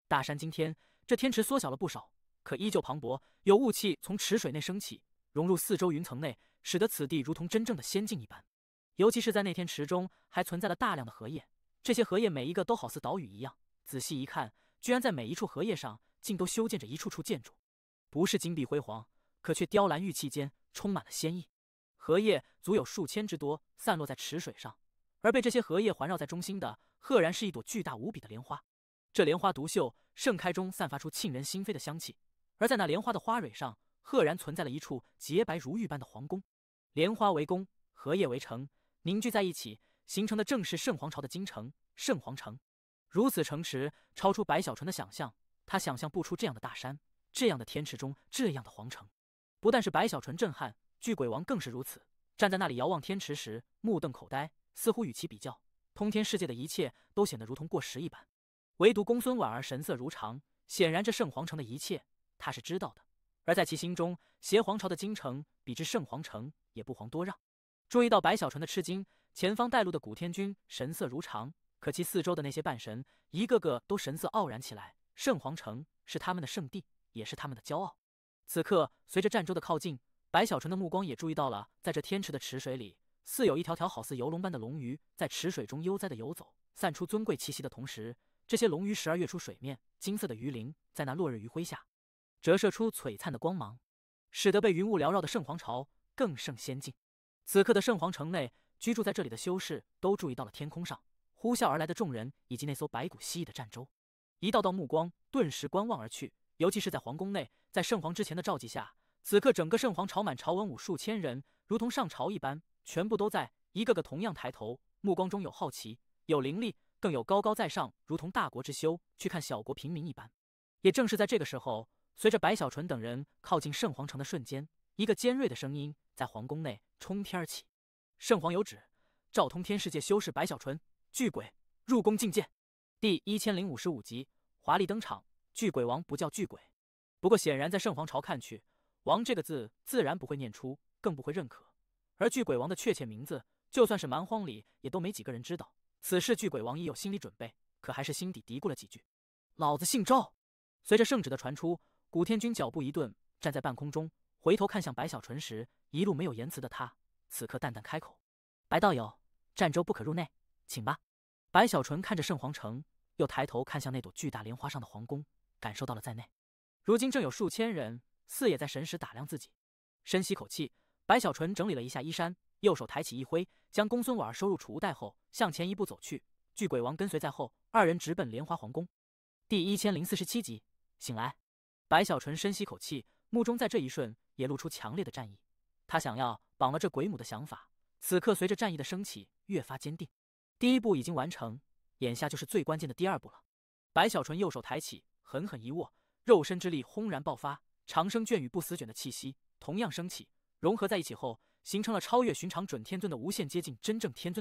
大山惊天，这天池缩小了不少，可依旧磅礴，有雾气从池水内升起，融入四周云层内，使得此地如同真正的仙境一般。尤其是在那天池中，还存在了大量的荷叶，这些荷叶每一个都好似岛屿一样，仔细一看，居然在每一处荷叶上竟都修建着一处处建筑，不是金碧辉煌，可却雕栏玉砌间充满了仙意。荷叶足有数千之多，散落在池水上，而被这些荷叶环绕在中心的，赫然是一朵巨大无比的莲花。这莲花独秀，盛开中散发出沁人心扉的香气，而在那莲花的花蕊上，赫然存在了一处洁白如玉般的皇宫。莲花为宫，荷叶为城，凝聚在一起，形成的正是圣皇朝的京城圣皇城。如此城池，超出白小纯的想象，他想象不出这样的大山，这样的天池中这样的皇城。不但是白小纯震撼，巨鬼王更是如此，站在那里遥望天池时，目瞪口呆，似乎与其比较，通天世界的一切都显得如同过时一般。唯独公孙婉儿神色如常，显然这圣皇城的一切他是知道的，而在其心中，邪皇朝的京城比之圣皇城也不遑多让。注意到白小纯的吃惊，前方带路的古天君神色如常，可其四周的那些半神一个个都神色傲然起来。圣皇城是他们的圣地，也是他们的骄傲。此刻随着战舟的靠近，白小纯的目光也注意到了，在这天池的池水里，似有一条条好似游龙般的龙鱼在池水中悠哉的游走，散出尊贵气息的同时，这些龙鱼时而跃出水面，金色的鱼鳞在那落日余晖下折射出璀璨的光芒，使得被云雾缭绕的圣皇朝更胜仙境。此刻的圣皇城内，居住在这里的修士都注意到了天空上呼啸而来的众人，以及那艘白骨蜥蜴的战舟。一道道目光顿时观望而去，尤其是在皇宫内，在圣皇之前的召集下，此刻整个圣皇朝满朝文武数千人，如同上朝一般，全部都在，一个个同样抬头，目光中有好奇，有凌厉，更有高高在上，如同大国之修去看小国平民一般。也正是在这个时候，随着白小纯等人靠近圣皇城的瞬间，一个尖锐的声音在皇宫内冲天而起：圣皇有旨，召通天世界修士白小纯，巨鬼入宫觐见。第1055集，华丽登场。巨鬼王不叫巨鬼，不过显然在圣皇朝看去，王这个字自然不会念出，更不会认可。而巨鬼王的确切名字，就算是蛮荒里也都没几个人知道。此事巨鬼王已有心理准备，可还是心底嘀咕了几句：老子姓赵。随着圣旨的传出，古天君脚步一顿，站在半空中，回头看向白小纯时，一路没有言辞的他，此刻淡淡开口：白道友，战舟不可入内，请吧。白小纯看着圣皇城，又抬头看向那朵巨大莲花上的皇宫，感受到了在内如今正有数千人似也在神识打量自己。深吸口气，白小纯整理了一下衣衫，右手抬起一挥，将公孙婉收入储物袋后，向前一步走去。巨鬼王跟随在后，二人直奔莲花皇宫。第1047集，醒来。白小纯深吸口气，目中在这一瞬也露出强烈的战意。他想要绑了这鬼母的想法，此刻随着战意的升起越发坚定。第一步已经完成，眼下就是最关键的第二步了。白小纯右手抬起，狠狠一握，肉身之力轰然爆发，长生卷与不死卷的气息同样升起，融合在一起后，形成了超越寻常准天尊的无限接近真正天尊的